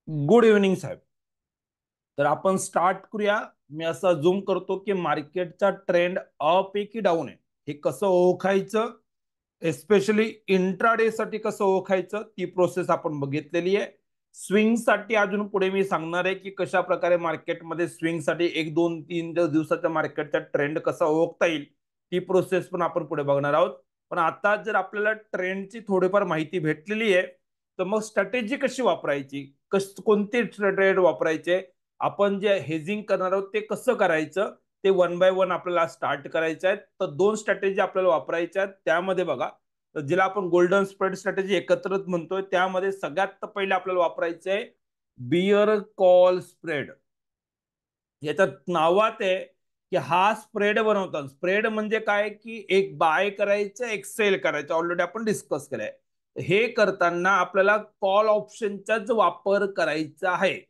Good evening साहेब. तर आपण start करूया. मी असा झूम करतो की मार्केटचा ट्रेंड अप आहे की डाऊन आहे हे कसं ओळखायचं, एस्पेशली इंट्राडे साठी कसं ओळखायचं ती प्रोसेस आपण बघितलेली आहे. स्विंग साठी अजून पुढे मी सांगणार आहे की कशा प्रकारे मार्केटमध्ये स्विंग साठी एक दोन तीन दिवसाच्या मार्केटचा ट्रेंड कसा ओळखता येईल ती प्रोसेस पण आपण पुढे बघणार आहोत. पण आता जर आपल्याला ट्रेंडची थोडीफार माहिती भेटलेली आहे तर मग स्ट्रॅटेजी कशी वापरायची, कोणते ट्रेड वापरायचे, आपण जे हेजिंग करणार आहोत ते कसं करायचं ते वन बाय वन आपल्याला स्टार्ट करायचं आहे. तर दोन स्ट्रॅटेजी आपल्याला वापरायच्या आहेत. त्यामध्ये बघा, जिला आपण गोल्डन स्प्रेड स्ट्रॅटेजी एकत्रित म्हणतोय त्यामध्ये सगळ्यात पहिले आपल्याला वापरायचं आहे बियर कॉल स्प्रेड. याच्यात नावात आहे की हा स्प्रेड बनवतात. स्प्रेड म्हणजे काय की एक बाय करायचं एक सेल करायचं, ऑलरेडी आपण डिस्कस केलंय. हे करताना आपल्याला कॉल ऑप्शनचाच वापर करायचा आहे.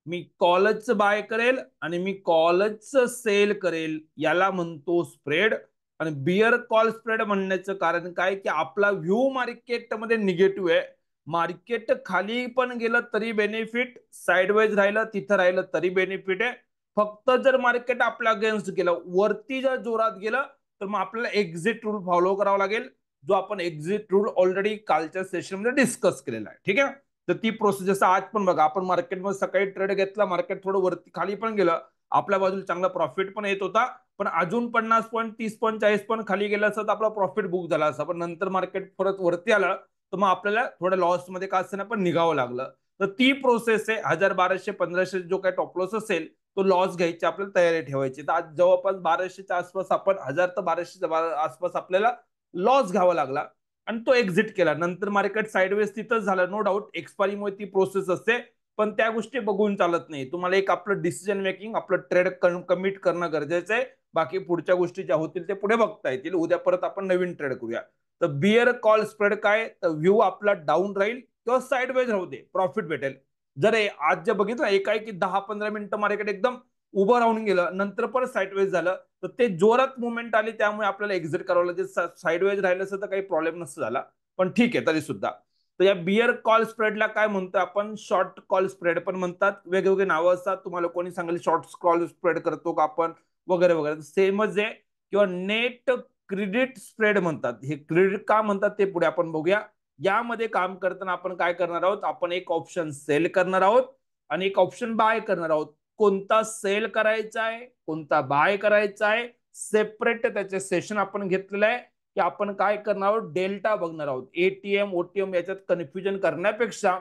मी कॉलच बाय करेल आणि मी कॉलच सेल करेल, याला म्हणतो स्प्रेड. आणि बियर कॉल स्प्रेड म्हणण्याचं कारण काय की आपला व्ह्यू मार्केटमध्ये निगेटिव्ह आहे. मार्केट खाली पण गेलं तरी बेनिफिट, साइडवेज राहिलं तिथं राहिलं तरी बेनिफिट आहे. फक्त जर मार्केट आपल्या अगेन्स्ट गेलं, वरती जर जोरात गेलं तर मग आपल्याला एक्झिट रूल फॉलो करावा लागेल, जो आपण एक्झिट रूल ऑलरेडी कालच्या सेशनमध्ये डिस्कस केलेला आहे. ठीक आहे. तर ती प्रोसेस, जसं आज पण बघा आपण मार्केटमध्ये सकाळी ट्रेड घेतला, मार्केट थोडं वरती खाली पण गेलं, आपल्या बाजूला चांगला प्रॉफिट पण येत होता. पण अजून 50 पॉईंट 30 पॉईंट 40 पॉईंट खाली गेलं असं तर आपला प्रॉफिट बुक झाला असं. पण नंतर मार्केट परत वरती आलं तर मग आपल्याला थोड्या लॉस मध्ये का असताना पण निघावं लागलं. तर ती प्रोसेस आहे. 1200-1500 जो काही टॉप लॉस असेल तो लॉस घ्यायची आपल्याला तयारी ठेवायची. तर आज जवळपास 1200च्या आसपास, आपण 1000 ते 1200 आसपास आपल्याला लॉस घ्यावा लागला आणि तो एक्झिट केला. नंतर मार्केट साइडवेज तिथंच झालं, नो डाऊट. एक्सपायरीमुळे ती प्रोसेस असते, पण त्या गोष्टी बघून चालत नाही. तुम्हाला एक आपलं डिसिजन मेकिंग, आपलं ट्रेड कमिट करणं गरजेचं आहे. बाकी पुढच्या गोष्टी ज्या होतील ते पुढे बघता येतील. उद्या परत आपण नवीन ट्रेड करूया. तर बियर कॉल स्प्रेड काय, तर व्ह्यू आपला डाऊन राहील किंवा साइडवेज राहू दे, प्रॉफिट भेटेल. जर आज जे बघितलं एकाएकी 10-15 मिनिटं मार्केट एकदम उभं राहून गेलं, नंतर परत साइडवेज झालं, तर ते जोरात मुवमेंट आली, त्यामुळे आपल्याला एक्झिट करावं लागेल. साइडवेज राहिलं असं तर काही प्रॉब्लेम नसतं झाला, पण ठीक आहे तरी सुद्धा. तर या बियर कॉल स्प्रेडला काय म्हणतो आपण, शॉर्ट कॉल स्प्रेड पण म्हणतात. वेगवेगळे नावं असतात. तुम्हाला कोणी सांगेल शॉर्ट कॉल स्प्रेड करतो का आपण, वगैरे वगैरे, सेमच आहे. किंवा नेट क्रेडिट स्प्रेड म्हणतात. हे क्रेडिट का म्हणतात ते पुढे आपण बघूया. यामध्ये काम करताना आपण काय करणार आहोत, आपण एक ऑप्शन सेल करणार आहोत आणि एक ऑप्शन बाय करणार आहोत. कोणता सेल करायचा आहे, कोणता बाय करायचा आहे, सेपरेट त्याचे सेशन आपण घेतलेलं आहे. की आपण काय करणार आहोत, डेल्टा बघणार आहोत. एटीएम ओटीएम याच्यात कन्फ्युजन करण्यापेक्षा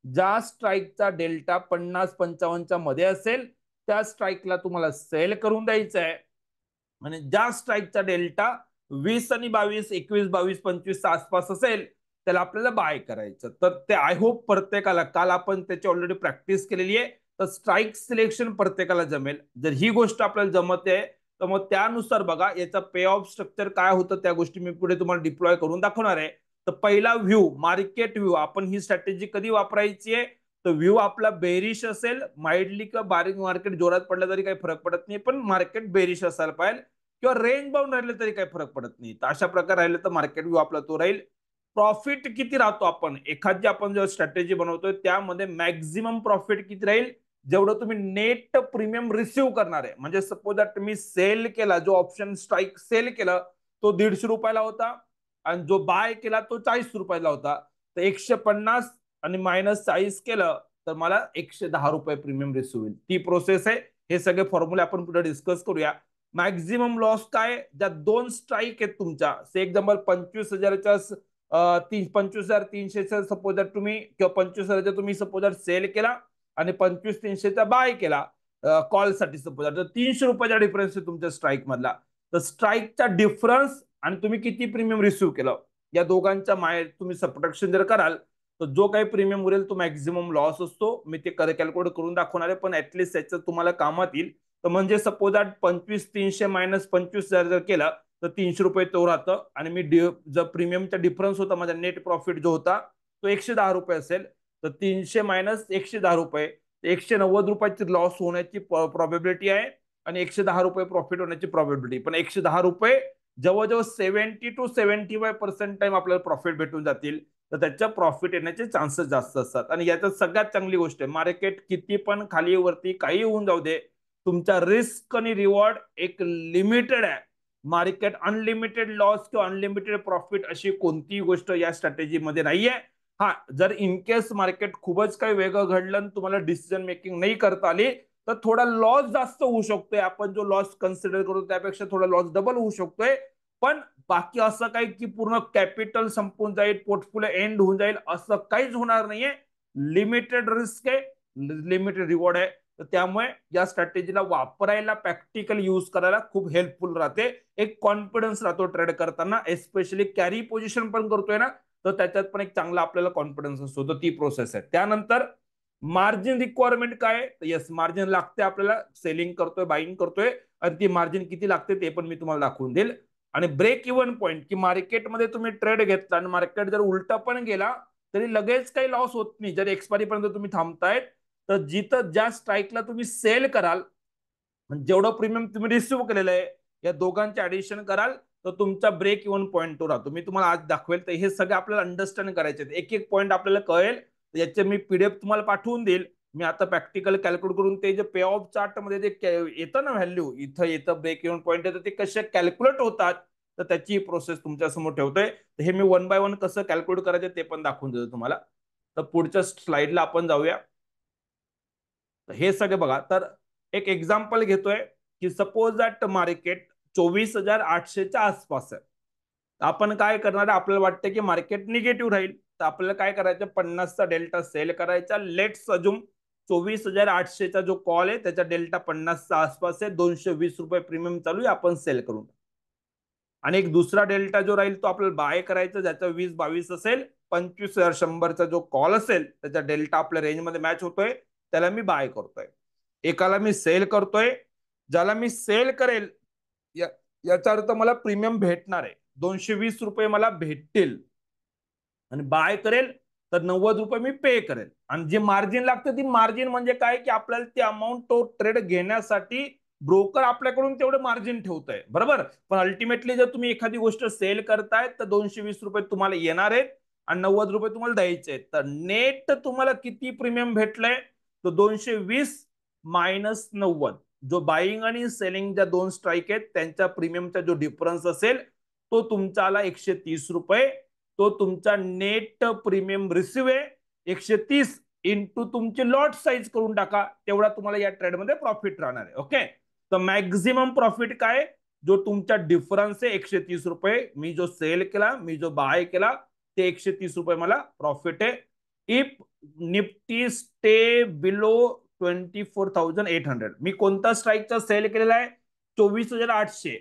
ज्या स्ट्राईकचा डेल्टा 50-55च्या मध्ये असेल त्या स्ट्राईकला तुम्हाला सेल करून द्यायचं आहे. आणि ज्या स्ट्राईकचा डेल्टा 20 आणि 22, 21, 22, 25 आसपास असेल त्याला आपल्याला बाय करायचं. तर ते आय होप प्रत्येकाला, काल आपण त्याची ऑलरेडी प्रॅक्टिस केलेली आहे, तर स्ट्राईक सिलेक्शन प्रत्येकाला जमेल. जर ही गोष्ट आपल्याला जमते तर मग त्यानुसार बघा याचा पे ऑफ स्ट्रक्चर काय होतं, त्या गोष्टी मी पुढे तुम्हाला डिप्लॉय करून दाखवणार आहे. तर पहिला व्ह्यू, मार्केट व्ह्यू. आपण ही स्ट्रॅटेजी कधी वापरायची आहे, तर व्ह्यू आपला बेरिश असेल, माइल्डली किंवा बारीक मार्केट जोरात पडला तरी काही फरक पडत नाही, पण मार्केट बेरिश असायला पाहिजे, किंवा रेंज बाउंड राहिले तरी काही फरक पडत नाही. तर अशा प्रकारे राहिले तर मार्केट व्यू आपला तो राहील. प्रॉफिट किती राहतो, आपण एखादी आपण जेव्हा स्ट्रॅटेजी बनवतोय त्यामध्ये मॅक्झिमम प्रॉफिट किती राहील, जेवढं तुम्ही नेट प्रीमियम रिसिव्ह करणार आहे. म्हणजे सपोज दॅट तुम्ही सेल केला, जो ऑप्शन स्ट्राईक सेल केला तो 150 रुपयाला होता आणि जो बाय केला तो 40 रुपयाला होता. तर 150 आणि -40 केलं तर मला 110 रुपये प्रीमियम रिसिव्ह होईल. ती प्रोसेस आहे. हे सगळे फॉर्म्युले आपण पुढे डिस्कस करूया. मॅक्झिमम लॉस काय, ज्या दोन स्ट्राईक आहेत तुमच्या, से एक्झाम्पल 25,000च्या 25,300 सपोज दॅट तुम्ही, किंवा 25,000चा तुम्ही सपोज दॅट सेल केला आणि 25,300चा बाय केला कॉल साठी, सपोज दॅट 300 रुपयाचा डिफरन्स आहे तुमच्या स्ट्राईक मधला. तर स्ट्राईकचा डिफरन्स आणि तुम्ही किती प्रीमियम रिसिव्ह केलं, या दोघांच्या तुम्ही सबट्रॅक्शन जर कराल तर जो काही प्रीमियम उरेल तो मॅक्झिमम लॉस असतो. मी ते कॅल्क्युलेट करून दाखवणार आहे, पण ऍटलीस्ट याचं तुम्हाला कामात येईल. तर म्हणजे सपोज दॅट 25,300 - 25,000 जर केला तर 300 रुपये तो राहतं. आणि मी जर प्रीमियमचा डिफरन्स होता, माझा नेट प्रॉफिट जो होता तो 110 रुपये असेल, तर 300 - 110 रुपये, 190 रुपयाची लॉस होण्याची प्रॉबेबिलिटी आहे आणि 110 रुपये प्रॉफिट होण्याची प्रॉबेबिलिटी. पण 110 रुपये जवळजवळ 70 to 75% टाइम आपल्याला प्रॉफिट भेटून जातील. तर त्याच्या प्रॉफिट येण्याचे चान्सेस जास्त असतात. आणि याच्यात सगळ्यात चांगली गोष्ट आहे, मार्केट किती पण खाली वरती काही होऊन जाऊ दे, तुमचा रिस्क आणि रिवॉर्ड एक लिमिटेड आहे. मार्केट अनलिमिटेड लॉस किंवा अनलिमिटेड प्रॉफिट अशी कोणतीही गोष्ट या स्ट्रॅटेजीमध्ये नाहीये. हा, जर इन केस मार्केट खूपच काही वेगळं घडलं आणि तुम्हाला डिसिजन मेकिंग नाही करता आली तर थोडा लॉस जास्त होऊ शकतोय. आपण जो लॉस कन्सिडर करतो त्यापेक्षा थोडा लॉस डबल होऊ शकतोय. पण बाकी असं काही की पूर्ण कॅपिटल संपून जाईल, पोर्टफोलिओ एंड होऊन जाईल, असं काहीच होणार नाहीये. लिमिटेड रिस्क आहे, लिमिटेड रिवॉर्ड आहे. तर त्यामुळे या स्ट्रॅटेजीला वापरायला, प्रॅक्टिकल यूज करायला खूप हेल्पफुल राहते. एक कॉन्फिडन्स राहतो ट्रेड करताना, एस्पेशली कॅरी पोझिशन पण करतोय ना, तर त्याच्यात पण एक चांगला आपल्याला कॉन्फिडन्स असतो. तर ती प्रोसेस आहे. त्यानंतर मार्जिन रिक्वायरमेंट काय? येस, मार्जिन लागते आपल्याला. सेलिंग करतोय, बाईंग करतोय, आणि ती मार्जिन किती लागते ते पण मी तुम्हाला दाखवून देईल. आणि ब्रेक इव्हन पॉईंट, की मार्केटमध्ये तुम्ही ट्रेड घेतला आणि मार्केट जर उलटा पण गेला तरी लगेच काही लॉस होत नाही. जर एक्सपायरी पर्यंत तुम्ही थांबतायत तर जिथं ज्या स्ट्राईकला तुम्ही सेल कराल, जेवढं प्रीमियम तुम्ही रिसिव्ह केलेलं आहे, या दोघांचे ऍडिशन कराल तर तुमचा ब्रेक इव्हन पॉईंट तो राहतो. मी तुम्हाला आज दाखवेल. तर हे सगळे आपल्याला अंडरस्टँड करायचे आहेत. एक एक पॉईंट आपल्याला कळेल. याचे मी पीडीएफ तुम्हाला पाठवून देईल. मी आता प्रॅक्टिकल कॅल्क्युलेट करून ते जे पे ऑफ चार्ट मध्ये जे येतं ना व्हॅल्यू, इथं येतं ब्रेक इव्हन पॉईंट येतं, ते कसे कॅल्क्युलेट होतात तर त्याची प्रोसेस तुमच्या समोर ठेवतोय. तर हे मी वन बाय वन कसं कॅल्क्युलेट करायचं ते पण दाखवून देतो तुम्हाला. तर पुढच्या स्लाइडला आपण जाऊया. हे सगळे बघा. तर एक एक्झाम्पल घेतोय की सपोज दॅट मार्केट 24,800च्या आसपास आहे. आपण काय करणार आहे, आपल्याला वाटतं की मार्केट निगेटिव्ह राहील, तर आपल्याला काय करायचं, 50चा डेल्टा सेल करायचा. लेट्स अजूम 24,800चा जो कॉल आहे त्याचा डेल्टा 50चा आसपास आहे, 220 रुपये प्रीमियम चालू आहे, आपण सेल करून. आणि एक दुसरा डेल्टा जो राहील तो आपल्याला बाय करायचा, ज्याचा 20-22 असेल. 25,100चा जो कॉल असेल त्याचा डेल्टा आपल्या रेंजमध्ये मॅच होतोय, त्याला मी बाय करतोय. एकाला मी सेल करतोय. ज्याला मी सेल करेल याचा अर्थ मला प्रीमियम भेटणार आहे, 220 रुपये मला भेटतील. आणि बाय करेल तर 90 रुपये मी पे करेल. आणि जे मार्जिन लागतं, ती मार्जिन म्हणजे काय, की आपल्याला ते अमाऊंट तो ट्रेड घेण्यासाठी ब्रोकर आपल्याकडून तेवढं मार्जिन ठेवतंय, बरोबर. पण अल्टिमेटली जर तुम्ही एखादी गोष्ट सेल करताय तर 220 रुपये तुम्हाला येणार आहेत आणि 90 रुपये तुम्हाला द्यायचे आहेत. तर नेट तुम्हाला किती प्रीमियम भेटलंय, तर 220 मायनस 90, जो बाईंग आणि सेलिंग ज्या दोन स्ट्राईक आहेत त्यांच्या प्रीमियमचा जो डिफरन्स असेल तो तुमचा आला 130 रुपये. तो तुमचा नेट प्रीमियम रिसिव्ह आहे. 130 इंटू तुमची लॉट साईज करून टाका, तेवढा तुम्हाला या ट्रेडमध्ये प्रॉफिट राहणार आहे. ओके. तर मॅक्झिमम प्रॉफिट काय, जो तुमचा डिफरन्स आहे 130 रुपये, मी जो सेल केला, मी जो बाय केला, ते 130 रुपये मला प्रॉफिट आहे. इफ निफ्टी स्टे बिलो 24,800, मी कोणता स्ट्राईकचा सेल केलेला आहे, 24,800.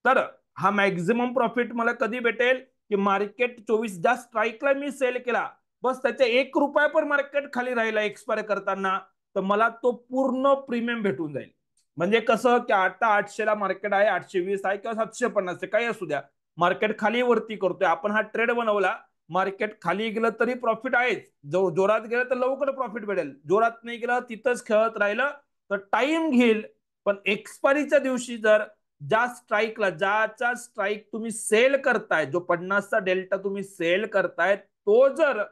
तर हा मॅक्झिमम प्रॉफिट मला कधी भेटेल, की मार्केट 24 ज्या स्ट्राईकला मी सेल केला, बस त्याच्या 1 रुपया पण मार्केट खाली राहिला एक्सपायर करताना, तर मला तो पूर्ण प्रीमियम भेटून जाईल. म्हणजे कसं, की आता 800ला मार्केट आहे, 820 आहे किंवा 750 आहे, काही असू द्या, मार्केट खाली वरती करतोय, आपण हा ट्रेड बनवला. मार्केट खाली गेलं तरी प्रॉफिट आहेच, जोरात गेलं तर लवकर प्रॉफिट भेटेल, जोरात नाही गेलं तिथंच खेळत राहिलं तर टाइम घेईल. पण एक्सपायरीच्या दिवशी जर ज्या स्ट्राईकला, ज्याचा स्ट्राईक तुम्ही सेल करताय, जो 50चा डेल्टा तुम्ही सेल करताय, तो जर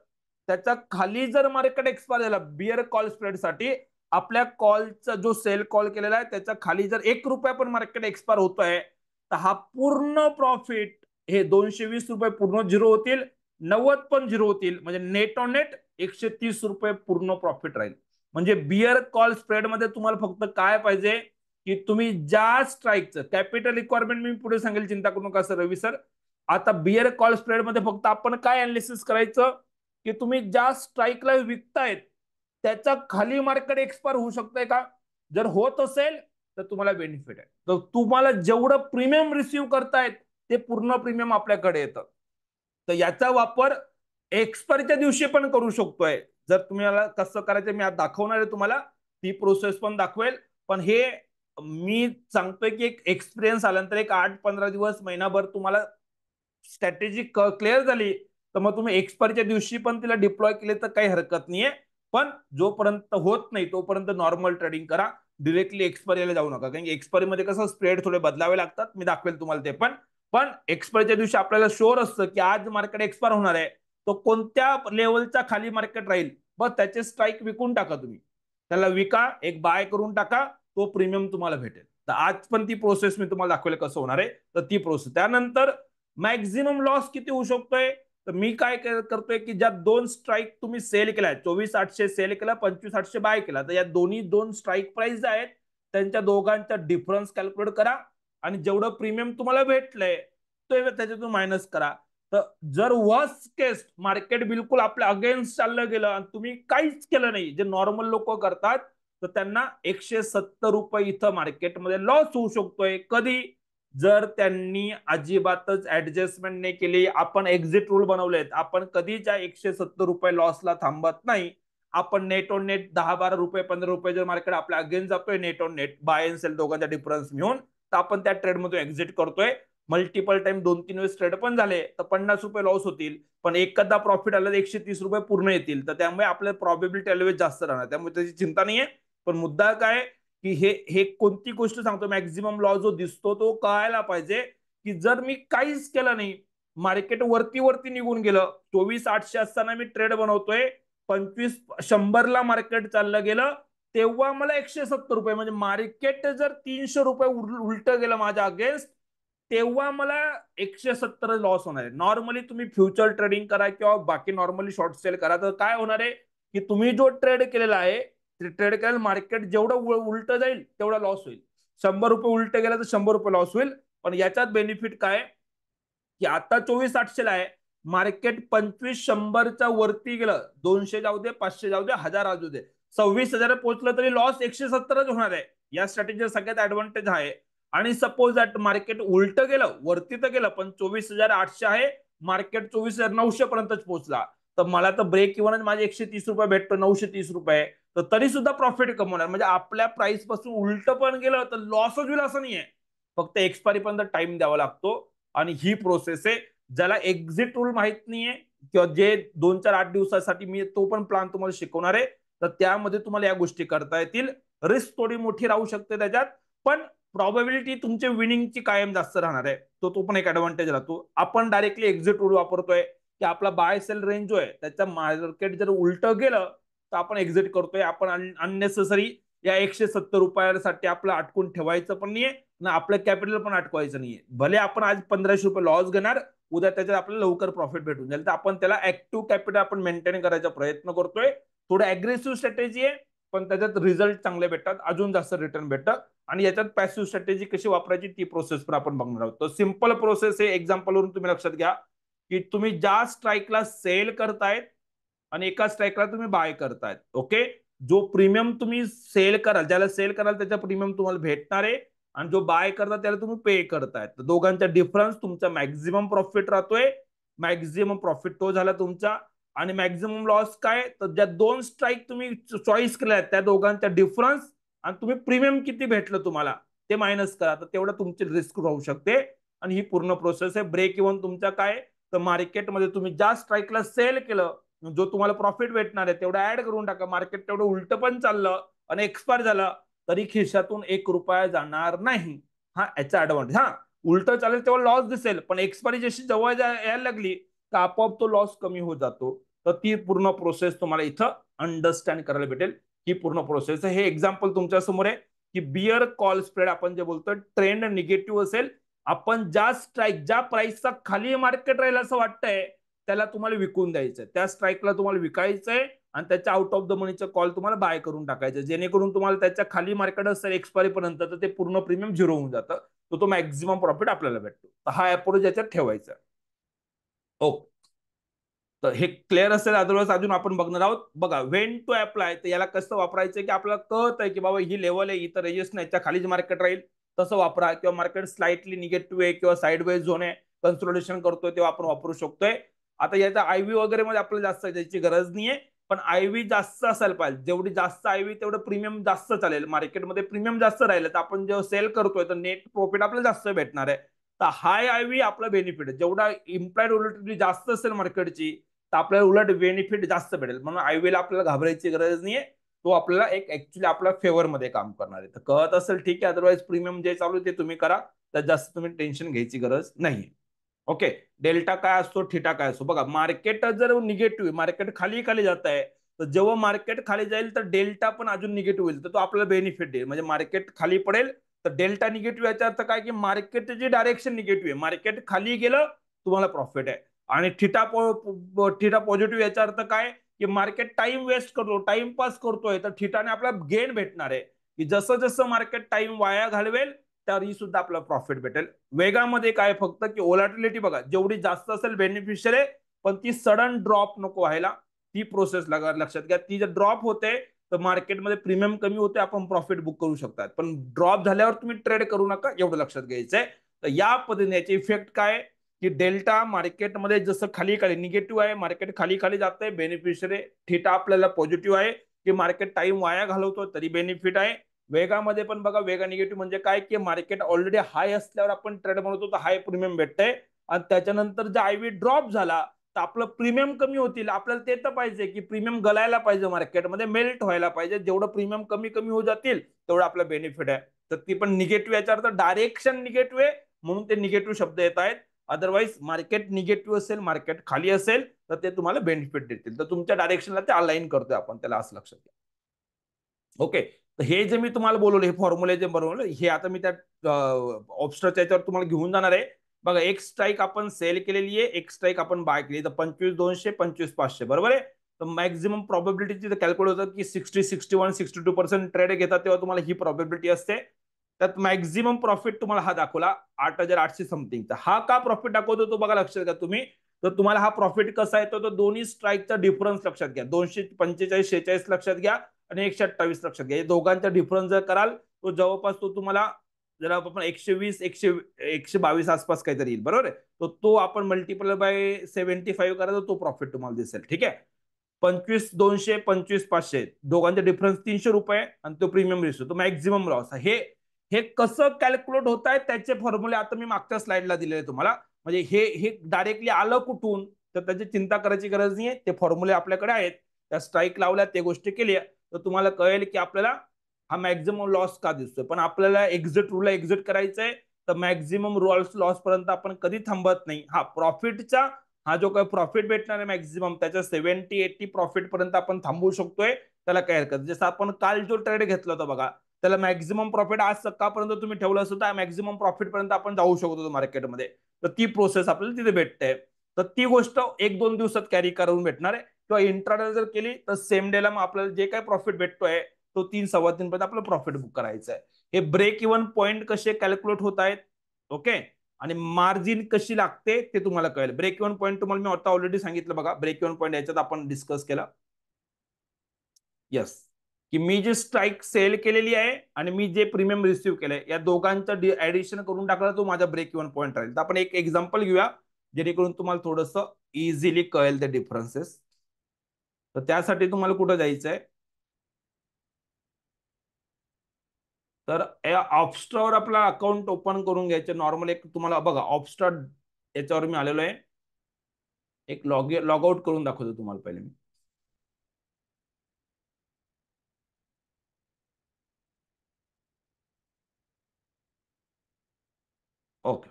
त्याच्या खाली जर मार्केट एक्सपायर झाला बिअर कॉल स्प्रेड साठी, आपल्या कॉलचा जो सेल कॉल केलेला आहे त्याच्या खाली जर 1 रुपया पण मार्केट एक्सपायर होतोय, तर हा पूर्ण प्रॉफिट, हे 220 रुपये पूर्ण झिरो होतील, 90 पण झिरो होतील, म्हणजे नेट ऑन नेट 130 रुपये पूर्ण प्रॉफिट राहील. म्हणजे बिअर कॉल स्प्रेड मध्ये तुम्हाला फक्त काय पाहिजे, की तुम्ही ज्या स्ट्राईकचं कॅपिटल रिक्वायरमेंट मी पुढे सांगेल, चिंता करू नका सर रवी सर. आता बिअर कॉल स्प्रेड मध्ये फक्त आपण काय अनालिसिस करायचं, की तुम्ही ज्या स्ट्राईकला विकतायत त्याच्या खाली मार्केट एक्सपायर होऊ शकतंय का. जर होत असेल तर तुम्हाला बेनिफिट आहे. तर तुम्हाला जेवढं प्रीमियम रिसिव्ह करतायत ते पूर्ण प्रीमियम आपल्याकडे येतं. तर याचा वापर एक्सपायरीच्या दिवशी पण करू शकतोय. जर तुम्हाला कसं करायचं मी आज दाखवणार आहे तुम्हाला, ती प्रोसेस पण दाखवेल. पण हे मी सांगतोय की एक एक्सपिरियन्स आल्यानंतर एक 8-15 दिवस, महिनाभर तुम्हाला स्ट्रॅटेजी क्लिअर झाली तर मग तुम्ही एक्सपायरीच्या दिवशी पण तिला डिप्लॉय केले तर काही हरकत नाहीये. पण जोपर्यंत होत नाही तोपर्यंत नॉर्मल ट्रेडिंग करा, डिरेक्टली एक्सपायरीला जाऊ नका. कारण एक्सपायरी मध्ये कसं स्प्रेड थोडे बदलावे लागतात, मी दाखवेल तुम्हाला ते पण. पण एक्सपायरीच्या दिवशी आपल्याला शुअर असतं की आज मार्केट एक्सपायर होणार आहे, तो कोणत्या लेवलच्या खाली मार्केट राहील बस त्याचे स्ट्राईक विकून टाका तुम्ही, त्याला विका, एक बाय करून टाका, तो प्रीमियम तुम्हाला भेटेल. तर आज पण ती प्रोसेस मी तुम्हाला दाखवले कसं होणार आहे. तर ती प्रोसेस त्यानंतर मॅक्झिमम लॉस किती होऊ शकतोय. तर मी काय करतोय की ज्या दोन स्ट्राईक तुम्ही सेल केल्या, 24,800 सेल केला, 25,800 बाय केला, तर या दोन स्ट्राईक प्राइस आहेत त्यांच्या दोघांचा डिफरन्स कॅल्क्युलेट करा आणि जेवढं प्रीमियम तुम्हाला भेटलंय ते त्याच्यातून मायनस करा. तर जर वर्स्ट केस मार्केट बिलकुल आपल्या अगेन्स्ट चाललं गेलं आणि तुम्ही काहीच केलं नाही, जे नॉर्मल लोक करतात, तर त्यांना 170 रुपये इथं मार्केटमध्ये लॉस होऊ शकतोय. कधी? जर त्यांनी अजिबातच ऍडजस्टमेंट नाही केली. आपण एक्झिट रूल बनवलेत, आपण कधीच्या 170 रुपये लॉसला थांबत नाही. आपण नेट ऑन नेट 10-12 रुपये 15 रुपये जर मार्केट आपल्या अगेन्स्ट जातोय, net on net buy and sell दोघांचा डिफरन्स मिळून, तर आपण त्या ट्रेडमधून एक्झिट करतोय. मल्टिपल टाइम 2-3 वेळेस ट्रेड पण झाले तर 50 रुपये लॉस होतील, पण एकदा प्रॉफिट आलं तर 130 रुपये पूर्ण येतील. तर त्यामुळे आपल्या प्रॉबिलिटी ऑलवेज जास्त राहणार, त्यामुळे त्याची चिंता नाहीये. पण मुद्दा काय की हे कोणती गोष्ट सांगतो, मॅक्झिमम लॉस जो दिसतो तो कळायला पाहिजे की जर मी काहीच केलं नाही, मार्केट वरती वरती निघून गेलं, 24,800 असताना मी ट्रेड बनवतोय, 25,100 मार्केट चाललं गेलं, तेव्हा मला 170 रुपये, म्हणजे मार्केट जर 300 रुपये उलट गेलं माझ्या अगेन्स्ट, तेव्हा मला 170 लॉस होणार आहे. नॉर्मली तुम्ही फ्युचर ट्रेडिंग करा किंवा बाकी नॉर्मली शॉर्ट सेल करा, तर काय होणार आहे की तुम्ही जो ट्रेड केलेला आहे, ट्रेड केलेलं मार्केट जेवढं उलट जाईल तेवढा लॉस होईल. 100 रुपये उलट गेला तर 100 रुपये लॉस होईल. पण याच्यात बेनिफिट काय की आता 24,800 आहे, मार्केट 25,100च्या वरती गेलं, 200 जाऊ दे, 500 जाऊ दे, 1000 जाऊ दे, 26,000 पोहोचलं तरी लॉस 170 होणार आहे. या स्ट्रॅटेजीचा सगळ्यात ऍडव्हान्टेज आहे. आणि सपोज दॅट मार्केट उलट गेलं, वरती तर गेलं पण 24,800 आहे, मार्केट 24,900 पर्यंतच पोहोचला, तर मला तर ब्रेक इव्हन माझे 130 रुपये भेटतो, 930 रुपये, तर तरी सुद्धा प्रॉफिट कमवणार. म्हणजे आपल्या प्राइस पासून उलट पण गेलं तर लॉसच होईल असं नाहीये, फक्त एक्सपायरी पर्यंत टाइम द्यावा लागतो. आणि ही प्रोसेस आहे. ज्याला एक्झिट रूल माहित नाहीये किंवा जे 2-4-8 दिवसासाठी मी तो पण प्लॅन तुम्हाला शिकवणार आहे, तर त्यामध्ये तुम्हाला या गोष्टी करता येतील. रिस्क थोडी मोठी राहू शकते त्याच्यात, पण प्रॉबेबिलिटी तुमच्या विनिंगची कायम जास्त राहणार आहे. तो पण एक ऍडव्हान्टेज राहतो. आपण डायरेक्टली एक्झिट रूल वापरतोय की आपला बाय सेल रेंज जो आहे त्याच्या मार्केट जर उलट गेलं तर आपण एक्झिट करतोय. आपण अननेसेसरी या 170 रुपयासाठी आपलं अटकून ठेवायचं पण नाहीये ना, आपलं कॅपिटल पण अटकवायचं नाहीये. भले आपण आज 1500 रुपये लॉस घेणार, उद्या त्याच्यात आपल्याला लवकर प्रॉफिट भेटून जाईल, तर आपण त्याला ऍक्टिव्ह कॅपिटल आपण मेंटेन करायचा प्रयत्न करतोय. थोडं अग्रेसिव्ह स्ट्रॅटेजी आहे, पण त्याच्यात रिझल्ट चांगले भेटतात, अजून जास्त रिटर्न भेटतं. आणि याच्यात पॅसिव्ह स्ट्रॅटेजी कशी वापरायची ती प्रोसेस पण आपण बघणार आहोत. तर सिंपल प्रोसेस आहे, एक्झाम्पल वरून तुम्ही लक्षात घ्या की तुम्ही ज्या स्ट्राईकला सेल करतायत आणि एका स्ट्राईकला तुम्ही बाय करतायत, ओके, जो प्रीमियम तुम्ही सेल कराल, ज्याला सेल कराल त्याचा प्रीमियम तुम्हाला भेटणार आहे, आणि जो बाय करता त्याला तुम्ही पे करतायत, तर दोघांचा डिफरन्स तुमचा मॅक्झिमम प्रॉफिट राहतोय. मॅक्झिमम प्रॉफिट तो झाला तुमचा. आणि मॅक्झिमम लॉस काय, तर ज्या दोन स्ट्राईक तुम्ही चॉईस केल्या त्या दोघांचा डिफरन्स आणि तुम्ही प्रीमियम किती भेटलं तुम्हाला ते मायनस करा, तर तेवढं तुमची रिस्क राहू शकते. आणि ही पूर्ण प्रोसेस आहे. ब्रेक इव्हन तुमचा काय, तर मार्केटमध्ये तुम्ही ज्या स्ट्राईकला सेल केलं, जो तुम्हाला प्रॉफिट भेटणार आहे तेवढं ऍड करून टाका. मार्केट तेवढं उलट पण चाललं आणि एक्सपायर झालं तरी खिशातून 1 रुपया जाणार नाही. हा याचा ऍडव्हान्टेज. हा, उलट चालेल तेव्हा लॉस दिसेल, पण एक्सपायरी जशी जवळ यायला लागली तर आपोआप तो लॉस कमी होत जातो. तर ती पूर्ण प्रोसेस तुम्हाला इथं अंडरस्टँड करायला भेटेल. ही पूर्ण प्रोसेस आहे. हे एक्झाम्पल तुमच्या समोर आहे की बियर कॉल स्प्रेड आपण जे बोलतो, ट्रेंड निगेटिव्ह असेल, आपण ज्या स्ट्राईक ज्या प्राइसचा खाली मार्केट राहील असं वाटतंय त्याला तुम्हाला विकून द्यायचंय, त्या स्ट्राईकला तुम्हाला विकायचंय आणि त्याच्या आउट ऑफ द मनीचा कॉल तुम्हाला बाय करून टाकायचं, जेणेकरून तुम्हाला त्याच्या खाली मार्केट असेल एक्सपायरी पर्यंत तर ते पूर्ण प्रीमियम झिरो होऊन जातं, तो मॅक्झिमम प्रॉफिट आपल्याला भेटतो. तर हा अप्रोच याच्यात ठेवायचा. ओके, तर हे क्लिअर असेल. अदरवाइज अजून आपण बघणार आहोत. बघा, वेन टू अप्लाय, तर याला कसं वापरायचं की आपल्याला कळत आहे की बाबा ही लेवल आहे, इथं रेजिस्ट नाही, खालीच मार्केट राहील, तसं वापरा. किंवा मार्केट स्लाइटली निगेटिव्ह आहे किंवा साईडवेज झोन आहे, कन्सोलिडेशन करतोय, तेव्हा आपण वापरू शकतोय. आता याचा आयव्ही वगैरे मध्ये आपल्याला जास्त द्यायची गरज नाहीये, पण आयव्ही जास्त असायला पाहिजे. जेवढी जास्त आयव्ही तेवढं प्रीमियम जास्त चालेल. मार्केटमध्ये प्रीमियम जास्त राहिलं तर आपण जेव्हा सेल करतोय तर नेट प्रॉफिट आपल्याला जास्त भेटणार आहे. तर हाय आयव्ही आपला बेनिफिट आहे. जेवढा इम्प्लाइड व्हॉलॅटिलिटी जास्त असेल मार्केटची तर आपल्याला उलट बेनिफिट जास्त भेटेल. म्हणून आयव्हीला आपल्याला घाबरायची गरज नाहीये, तो आपल्याला एक ऍक्च्युली आपल्या फेवर मध्ये काम करणार आहे. तर कळत असेल ठीक आहे, अदरवाइज प्रीमियम जे चालू ते तुम्ही करा, त्यात जास्त तुम्ही टेन्शन घ्यायची गरज नाही. ओके. डेल्टा काय असतो, थिटा काय असतो बघा. मार्केट जर निगेटिव्ह, मार्केट खाली खाली जात आहे, तर जेव्हा मार्केट खाली जाईल तर डेल्टा पण अजून निगेटिव्ह होईल, तर तो आपल्याला बेनिफिट देईल. म्हणजे मार्केट खाली पडेल तर डेल्टा निगेटिव्ह, याचा अर्थ काय की मार्केटची डायरेक्शन निगेटिव्ह आहे, मार्केट खाली गेलं तुम्हाला प्रॉफिट आहे. आणि थिटा पॉझिटिव्ह, याचा अर्थ काय की मार्केट टाइम वेस्ट करतो, टाइम पास करतोय, तर थिटाने आपल्याला गेन भेटणार आहे. की जसं जसं मार्केट टाइम वाया घालवेल तरी सुद्धा आपल्याला प्रॉफिट भेटेल. वेगामध्ये काय फक्त की ओलाटिलिटी बघा, जेवढी जास्त असेल बेनिफिशियल आहे, पण ती सडन ड्रॉप नको व्हायला. ती प्रोसेस लक्षात घ्या. ती जर ड्रॉप होते तर मार्केटमध्ये प्रीमियम कमी होते, आपण प्रॉफिट बुक करू शकतात. पण ड्रॉप झाल्यावर तुम्ही ट्रेड करू नका, एवढं लक्षात घ्यायचंय. तर या पद्धतीने याचे इफेक्ट काय की डेल्टा मार्केटमध्ये जसं खाली खाली निगेटिव्ह आहे, मार्केट खाली खाली जात आहे, बेनिफिशियल आहे. थिटा आपल्याला पॉझिटिव्ह आहे की मार्केट टाइम वाया घालवतो तरी बेनिफिट आहे. वेगामध्ये पण बघा, वेगा निगेटिव्ह म्हणजे काय की मार्केट ऑलरेडी हाय असल्यावर आपण ट्रेड बनवतो तर हाय प्रीमियम भेटतंय, आणि त्याच्यानंतर जर आयव्ही ड्रॉप झाला तर आपलं प्रीमियम कमी होतील. आपल्याला ते तर पाहिजे की प्रीमियम गलायला पाहिजे, मार्केटमध्ये मेल्ट व्हायला पाहिजे. जेवढं प्रीमियम कमी कमी होत जातील तेवढं आपलं बेनिफिट आहे. तर ती पण निगेटिव्ह, याचा अर्थ डायरेक्शन निगेटिव्ह आहे म्हणून ते निगेटिव्ह शब्द येत आहेत. अदरवाईज मार्केट निगेटिव्ह असेल, मार्केट खाली असेल, तर ते तुम्हाला बेनिफिट देतील. तर तुमच्या डायरेक्शनला ते अलाइन करतोय आपण, त्याला असं लक्षात घ्या. ओके. तर हे जे मी तुम्हाला बोलवलं, हे फॉर्म्युले जे बनवलं, हे आता मी त्या ऑब्स्ट्राच्या याच्यावर तुम्हाला घेऊन जाणार आहे. बघा, एक स्ट्राईक आपण सेल केलेली आहे, एक स्ट्राईक आपण बाय केली. तर 25,200, 25,500 बरोबर आहे. तर मॅक्झिमम प्रोबेबिलिटी कॅल्क्युलेट होतं की 60, 61, 62% ट्रेड घेतात तेव्हा तुम्हाला ही प्रोबेबिलिटी असते. त्यात मॅक्झिमम प्रॉफिट तुम्हाला हा दाखवला 8,800 समथिंगचा. हा का प्रॉफिट दाखवतो तो बघा, लक्षात घ्या तुम्ही. तर तुम्हाला हा प्रॉफिट कसा येतो, तो दोन्ही स्ट्राईकचा डिफरन्स लक्षात घ्या. 245, 46 लक्षात घ्या आणि 128 लक्षात घ्या. या दोघांचा डिफरन्स जर कराल तो जवळपास तो तुम्हाला, जर आपण 120, 122 आसपास काहीतरी येईल, बरोबर आहे. तो आपण मल्टिपल बाय 75 करायचा, तो प्रॉफिट तुम्हाला दिसेल. ठीक आहे. 25,200, 25,500 दोघांचा डिफरन्स ₹300 आणि तो प्रीमियम रेशो, तो मॅक्झिमम लॉस. हे हे कसं कॅल्क्युलेट होत आहे त्याचे फॉर्म्युले आता मी मागच्या स्लाइडला दिलेले आहे तुम्हाला. म्हणजे हे हे डायरेक्टली आलं कुठून, तर त्याची चिंता करायची गरज नाहीये. ते फॉर्म्युले आपल्याकडे आहेत. त्या स्ट्राईक लावल्या, ते गोष्टी केल्या, तर तुम्हाला कळेल की आपल्याला हा मॅक्झिमम लॉस का दिसतोय. पण आपल्याला एक्झिट रूलला एक्झिट करायचंय, तर मॅक्झिमम लॉस पर्यंत आपण कधी थांबत नाही. हा प्रॉफिटचा, हा जो काही प्रॉफिट भेटणार आहे मॅक्झिमम, त्याच्या 70-80 प्रॉफिट पर्यंत आपण थांबवू शकतोय. त्याला काय हरकत. जसं आपण काल जो ट्रेड घेतला होता बघा, त्याला मॅक्झिमम प्रॉफिट आज सकाळपर्यंत तुम्ही ठेवलं असतं तर मॅक्झिमम प्रॉफिट पर्यंत आपण जाऊ शकतो मार्केटमध्ये. तर ती प्रोसेस आपल्याला तिथे भेटते. तर ती गोष्ट 1-2 दिवसात कॅरी करून भेटणार आहे. किंवा इंट्राडे जर केली तर सेम डेला मग आपल्याला जे काही प्रॉफिट भेटतोय तो 3-3.25 पर्यंत आपलं प्रॉफिट बुक करायचं आहे. हे ब्रेक इव्हन पॉईंट कसे कॅल्क्युलेट होत आहेत, ओके, आणि मार्जिन कशी लागते ते तुम्हाला कळेल. ब्रेक इव्हन पॉईंट तुम्हाला मी आता ऑलरेडी सांगितलं बघा. ब्रेक इव्हन पॉईंट याच्यात आपण डिस्कस केला. येस. की मी जी स्ट्राईक सेल केलेली आहे आणि मी जे प्रीमियम रिसिव्ह केलंय, या दोघांचं ऍडिशन करून टाकला तो माझा ब्रेक इव्हन पॉईंट राहील. तर आपण एक एक्झाम्पल घेऊया जेणेकरून तुम्हाला थोडस इझिली कळेल ते डिफरन्सेस. तर त्यासाठी तुम्हाला कुठं जायचंय, तर ऑप्स्ट्रावर आपला अकाउंट ओपन करून घ्यायचे. नॉर्मल एक तुम्हाला बघा, ऑप्स्ट्रा याच्यावर मी आलेलो आहे. एक लॉग आउट करून दाखवतो तुम्हाला पहिले मी. ओके.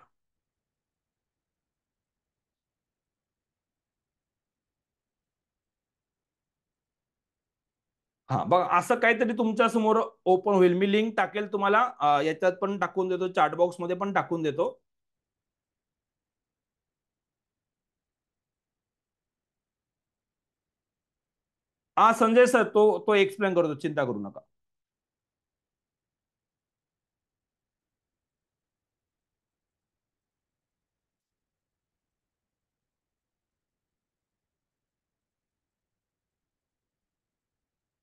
हा बघा, असं काहीतरी तुमच्या समोर ओपन होईल. मी लिंक टाकेल तुम्हाला, याच्यात पण टाकून देतो, चॅट बॉक्स मध्ये पण टाकून देतो. हा संजय सर, तो तो एक्सप्लेन करतो, चिंता करू नका.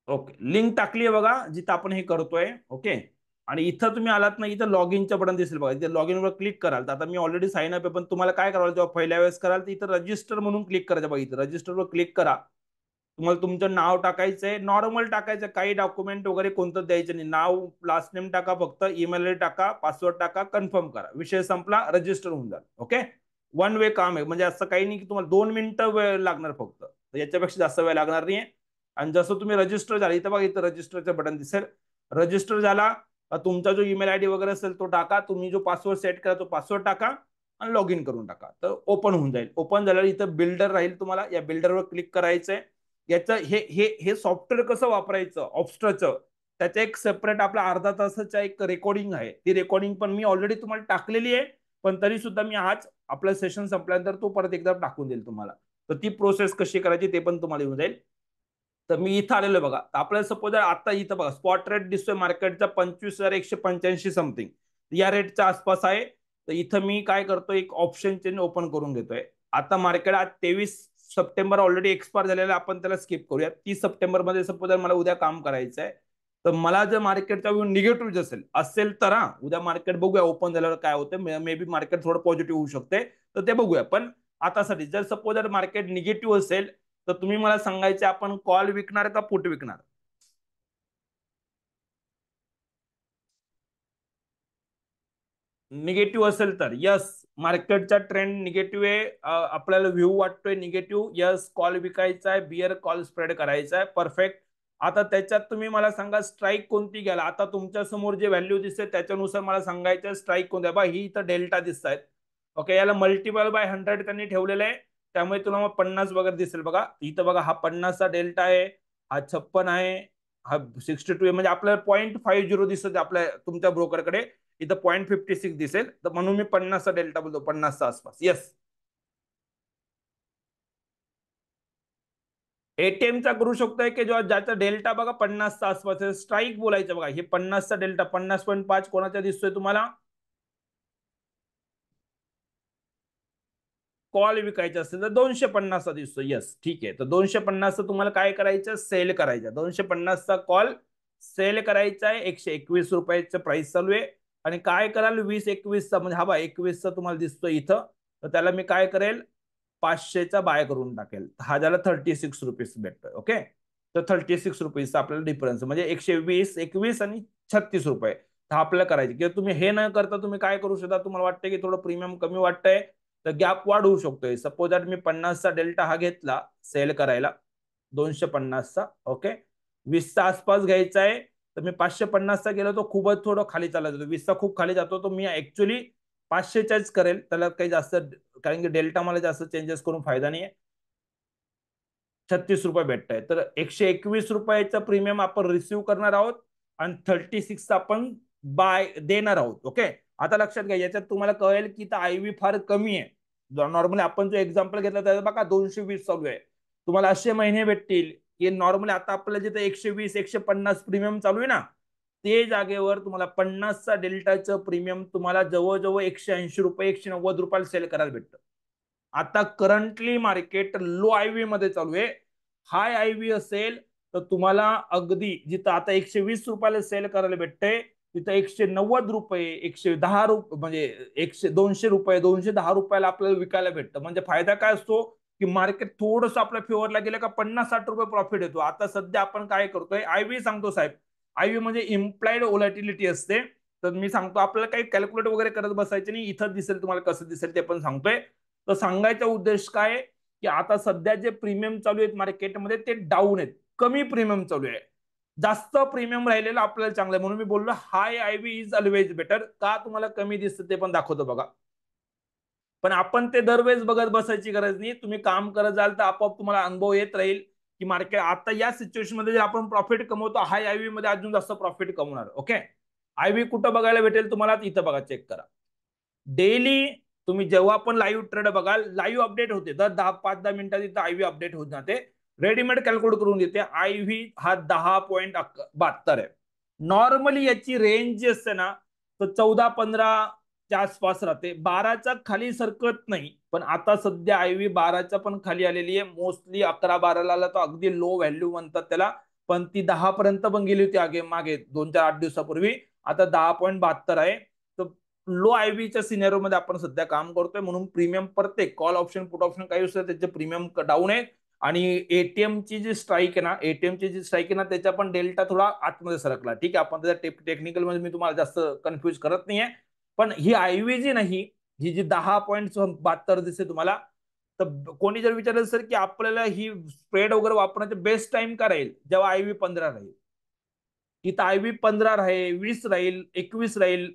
ओके, लिंक टाकली आहे बघा, जिथं आपण हे करतोय. ओके. आणि इथं तुम्ही आलात ना, इथं लॉग इनचं बटन दिसेल बघा. इथे लॉग इन वर क्लिक कराल. तर आता मी ऑलरेडी साइन अप आहे, पण तुम्हाला काय करावं, जेव्हा पहिल्या वेळेस कराल तर इथं रजिस्टर म्हणून क्लिक करायचं बघा. इथं रजिस्टरवर क्लिक करा. तुम्हाला तुमचं नाव टाकायचंय, नॉर्मल टाकायचं, काही डॉक्युमेंट वगैरे कोणतं द्यायचं नाही. नाव, लास्ट नेम टाका, फक्त ईमेल आयडी टाका, पासवर्ड टाका, कन्फर्म करा, विषय संपला, रजिस्टर होऊन जाईल. ओके. वन वे काम आहे, म्हणजे असं काही नाही की तुम्हाला 2 मिनिटं वेळ लागणार फक्त. याच्यापेक्षा जास्त वेळ लागणार नाहीये. आणि जसं तुम्ही रजिस्टर झाला, इथं बघा, इथं रजिस्टरचं बटन दिसेल. रजिस्टर झाला, तुमचा जो ईमेल आयडी वगैरे असेल तो टाका. तुम्ही जो पासवर्ड सेट करा तो पासवर्ड टाका. आणि लॉग इन करून टाका, तर ओपन होऊन जाईल. ओपन झाल्यावर इथं बिल्डर राहील, तुम्हाला या बिल्डरवर क्लिक करायचंय. याचं हे सॉफ्टवेअर कसं वापरायचं ऑब्स्ट्राचं, त्याचं एक सेपरेट आपला अर्धा तासाचा एक रेकॉर्डिंग आहे. ती रेकॉर्डिंग पण मी ऑलरेडी तुम्हाला टाकलेली आहे, पण तरी सुद्धा मी आज आपलं सेशन संपल्यानंतर तो परत एकदा टाकून देईल तुम्हाला. तर ती प्रोसेस कशी करायची ते पण तुम्हाला येऊन जाईल. तर मी इथं आलेलो आहे बघा. आपल्याला सपोज आता इथं बघा स्पॉट रेट दिसतोय मार्केटचा 25,185 समथिंग या रेटच्या आसपास आहे. तर इथं मी काय करतोय, एक ऑप्शन चेन ओपन करून घेतोय. आता मार्केट आज 23 सप्टेंबर ऑलरेडी एक्सपायर झालेला, आपण त्याला स्किप करूया. 30 सप्टेंबर मध्ये सपोज मला उद्या काम करायचं आहे, तर मला जर मार्केटचा व्यू निगेटिव्ह असेल तर उद्या मार्केट बघूया ओपन झाल्यावर काय होतं. मे बी मार्केट थोडं पॉझिटिव्ह होऊ शकते, तर ते बघूया. पण आतासाठी जर सपोज मार्केट निगेटिव्ह असेल, तर तुम्ही मला सांगायचे आपण कॉल विकणार का पुट विकणार. निगेटिव्ह असेल तर यस, मार्केटचा ट्रेंड निगेटिव्ह आहे, आपल्याला व्ह्यू वाटतोय निगेटिव्ह, यस कॉल विकायचा आहे, बियर कॉल स्प्रेड करायचा आहे. परफेक्ट. आता त्याच्यात तुम्ही मला सांगा स्ट्राईक कोणती घ्याल. आता तुमच्या समोर जे व्हॅल्यू दिसते त्याच्यानुसार मला सांगायचं स्ट्राईक कोणत्या. बा ही इथं डेल्टा दिसत आहेत. ओके, याला मल्टिपल बाय 100 त्यांनी ठेवलेलं आहे, त्यामुळे तुला मग 50 वगैरे दिसेल. बघा इथं बघा, हा 50चा डेल्टा आहे, हा 56 आहे, हा 62 आहे. म्हणजे आपल्याला 0.50 दिसत आपल्या तुमच्या ब्रोकरकडे, इथं 0.56 दिसेल. तर म्हणून मी 50चा डेल्टा बोलतो, 50चा आसपास. येस, एटीएमचा करू शकतोय की जेव्हा ज्याचा डेल्टा बघा 50चा आसपास आहे, स्ट्राईक बोलायचं. बघा हे 50चा डेल्टा 50.5 कोणाचा दिसतोय तुम्हाला, कॉल विकायचा असेल तर 250चा दिसतो. यस ठीक आहे, तर 250चा तुम्हाला काय करायचं, सेल करायचं. 250चा कॉल सेल करायचा आहे. 121 रुपयाचं प्राइस चालू आहे. आणि काय कराल, 20-21चा म्हणजे हा बा 21चा तुम्हाला दिसतोय इथं, तर त्याला मी काय करेल, 500चा बाय करून टाकेल. हा झाला 36 रुपीज भेटतोय. ओके, तर 36 रुपीजचा आपल्याला डिफरन्स म्हणजे 120, 21 आणि 36 रुपये. तर आपल्याला करायचे किंवा तुम्ही हे न करता तुम्ही काय करू शकता, तुम्हाला वाटतं की थोडं प्रीमियम कमी वाटतंय, तर गॅप वाढवू शकतोय. सपोज मी 50चा डेल्टा हा घेतला सेल करायला, 250चा. ओके, 20चा आसपास घ्यायचा आहे, तर मी 550चा गेलो तो खूपच थोडं खाली चालत जातो. 20चा खूप खाली जातो, तो मी ऍक्च्युअली 500चाच करेल. त्याला काही जास्त, कारण की डेल्टा मला जास्त चेंजेस करून फायदा नाही आहे. 36 रुपये भेटत आहे, तर 121 रुपयाचा प्रीमियम आपण रिसिव्ह करणार आहोत आणि 36 आपण बाय देणार आहोत. ओके, आता लक्षात घ्या, याच्यात तुम्हाला कळेल की आय व्ही फार कमी आहे. नॉर्मली आपण जो एक्झाम्पल घेतला त्याचा बघा 220 चालू आहे. तुम्हाला असे महिने भेटतील की नॉर्मली आता आपल्याला जिथे 120-150 प्रीमियम चालू आहे ना, ते जागेवर तुम्हाला 50चा डेल्टाचं प्रीमियम तुम्हाला जवळजवळ 180 रुपये 190 रुपयाला सेल करायला भेटतं. आता currently market low I V मध्ये चालू आहे. हाय आय व्ही असेल तर तुम्हाला अगदी जिथं आता 120 रुपयाला सेल करायला भेटते, तिथं 190 रुपये 110 रुपये म्हणजे 200 रुपये 210 रुपयाला आपल्याला विकायला भेटतं. म्हणजे फायदा काय असतो की मार्केट थोडस आपल्या फेवरला गेलं का 50-60 रुपये प्रॉफिट येतो. आता सध्या आपण काय करतोय, आय व्ही सांगतो साहेब. आय व्ही म्हणजे इम्प्लाइड व्होलॅटिलिटी असते. तर मी सांगतो आपल्याला काही कॅल्क्युलेट वगैरे करत बसायचं नाही, इथं दिसेल तुम्हाला कसं दिसेल ते पण सांगतोय. तर सांगायचा उद्देश काय, की आता सध्या जे प्रीमियम चालू आहेत मार्केटमध्ये ते डाऊन आहेत, कमी प्रीमियम चालू आहे. जास्त प्रीमियम राहिलेलं आपल्याला चांगलं आहे, म्हणून मी बोललो high I V is always better. का तुम्हाला कमी दिसतं ते पण दाखवतो बघा. पण आपण ते दरवेळेस बघत बसायची गरज नाही. तुम्ही काम करत जाल तर आपोआप तुम्हाला अनुभव येत राहील की मार्केट आता या सिच्युएशन मध्ये जर आपण प्रॉफिट कमवतो, हाय आय व्ही मध्ये अजून जास्त प्रॉफिट कमवणार. ओके, आय व्ही कुठं बघायला भेटेल तुम्हाला, इथं बघा, चेक करा. डेली तुम्ही जेव्हा पण लाईव्ह ट्रेड बघाल, लाईव्ह अपडेट होते दर 5-10 मिनिटात, इथं आय व्ही अपडेट होत जाते. रेडीमेड कॅल्क्युलेट करून देते. आय व्ही हा 10.72 आहे. नॉर्मली याची रेंज जी असते ना, तर 14-15च्या आसपास राहते. 12च्या खाली सरकत नाही. पण आता सध्या आय व्ही 12च्या पण खाली आलेली आहे. मोस्टली 11-12ला आला तर अगदी लो व्हॅल्यू म्हणतात त्याला, पण ती 10 पर्यंत पण गेली होती मागे 2-4-8 दिवसापूर्वी. आता 10.72 आहे. तर लो आय व्हीच्या सिनेरिओ मध्ये आपण सध्या काम करतोय, म्हणून प्रीमियम प्रत्येक कॉल ऑप्शन पुट ऑप्शन काही असतं त्याचे प्रीमियम डाऊन आहे. आणि एटीएमची जी स्ट्राईक आहे ना, त्याच्या पण डेल्टा थोडा आतमध्ये सरकला. ठीक आहे, आपण त्याच्या टेक्निकल मध्ये मी तुम्हाला जास्त कन्फ्युज करत नाहीये. पण ही आय व्ही जी नाही, ही जी 10.72 दिसते तुम्हाला, तर कोणी जर विचारलं सर की आपल्याला ही स्प्रेड वगैरे वापरण्याचे बेस्ट टाइम का राहील, जेव्हा आय व्ही 15 राहील. इथं आय व्ही 15 राहील, 20 राहील, 21 राहील.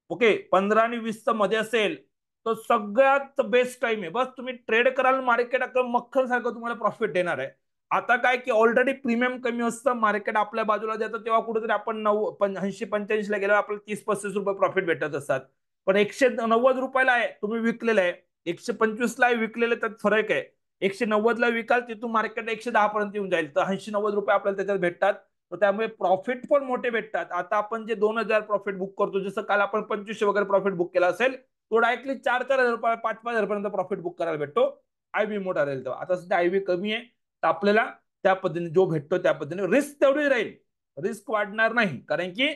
ओके, 15 आणि 20 मध्ये असेल तर सगळ्यात बेस्ट टाइम आहे. बस तुम्ही ट्रेड कराल मार्केट मक्खन सारखं तुम्हाला प्रॉफिट देणार आहे. आता काय की ऑलरेडी प्रीमियम कमी असतं, मार्केट आपल्या बाजूला देतं, तेव्हा कुठेतरी आपण 80-85 ला गेल्यावर आपल्याला 30-35 रुपये प्रॉफिट भेटत असतात. पण 190 रुपयाला आहे तुम्ही विकलेलं आहे, 125 ला विकलेलं, त्यात फरक आहे. 190 ला विकाल, तिथून मार्केट 110 पर्यंत येऊन जाईल, तर 80-90 रुपये आपल्याला त्याच्यात भेटतात. तर त्यामुळे प्रॉफिट पण मोठे भेटतात. आता आपण जे 2000 प्रॉफिट बुक करतो, जसं काल आपण 2500 वगैरे प्रॉफिट बुक केला असेल, तो डायरेक्टली 4-4 हजार रुपये 5-5 हजार पर्यंत प्रॉफिट बुक करायला भेटतो आयबी मोठा राहील तेव्हा. आता सध्या आयबी कमी आहे, तर आपल्याला त्या पद्धतीने जो भेटतो त्या पद्धतीने रिस्क तेवढी राहील, रिस्क वाढणार नाही, कारण की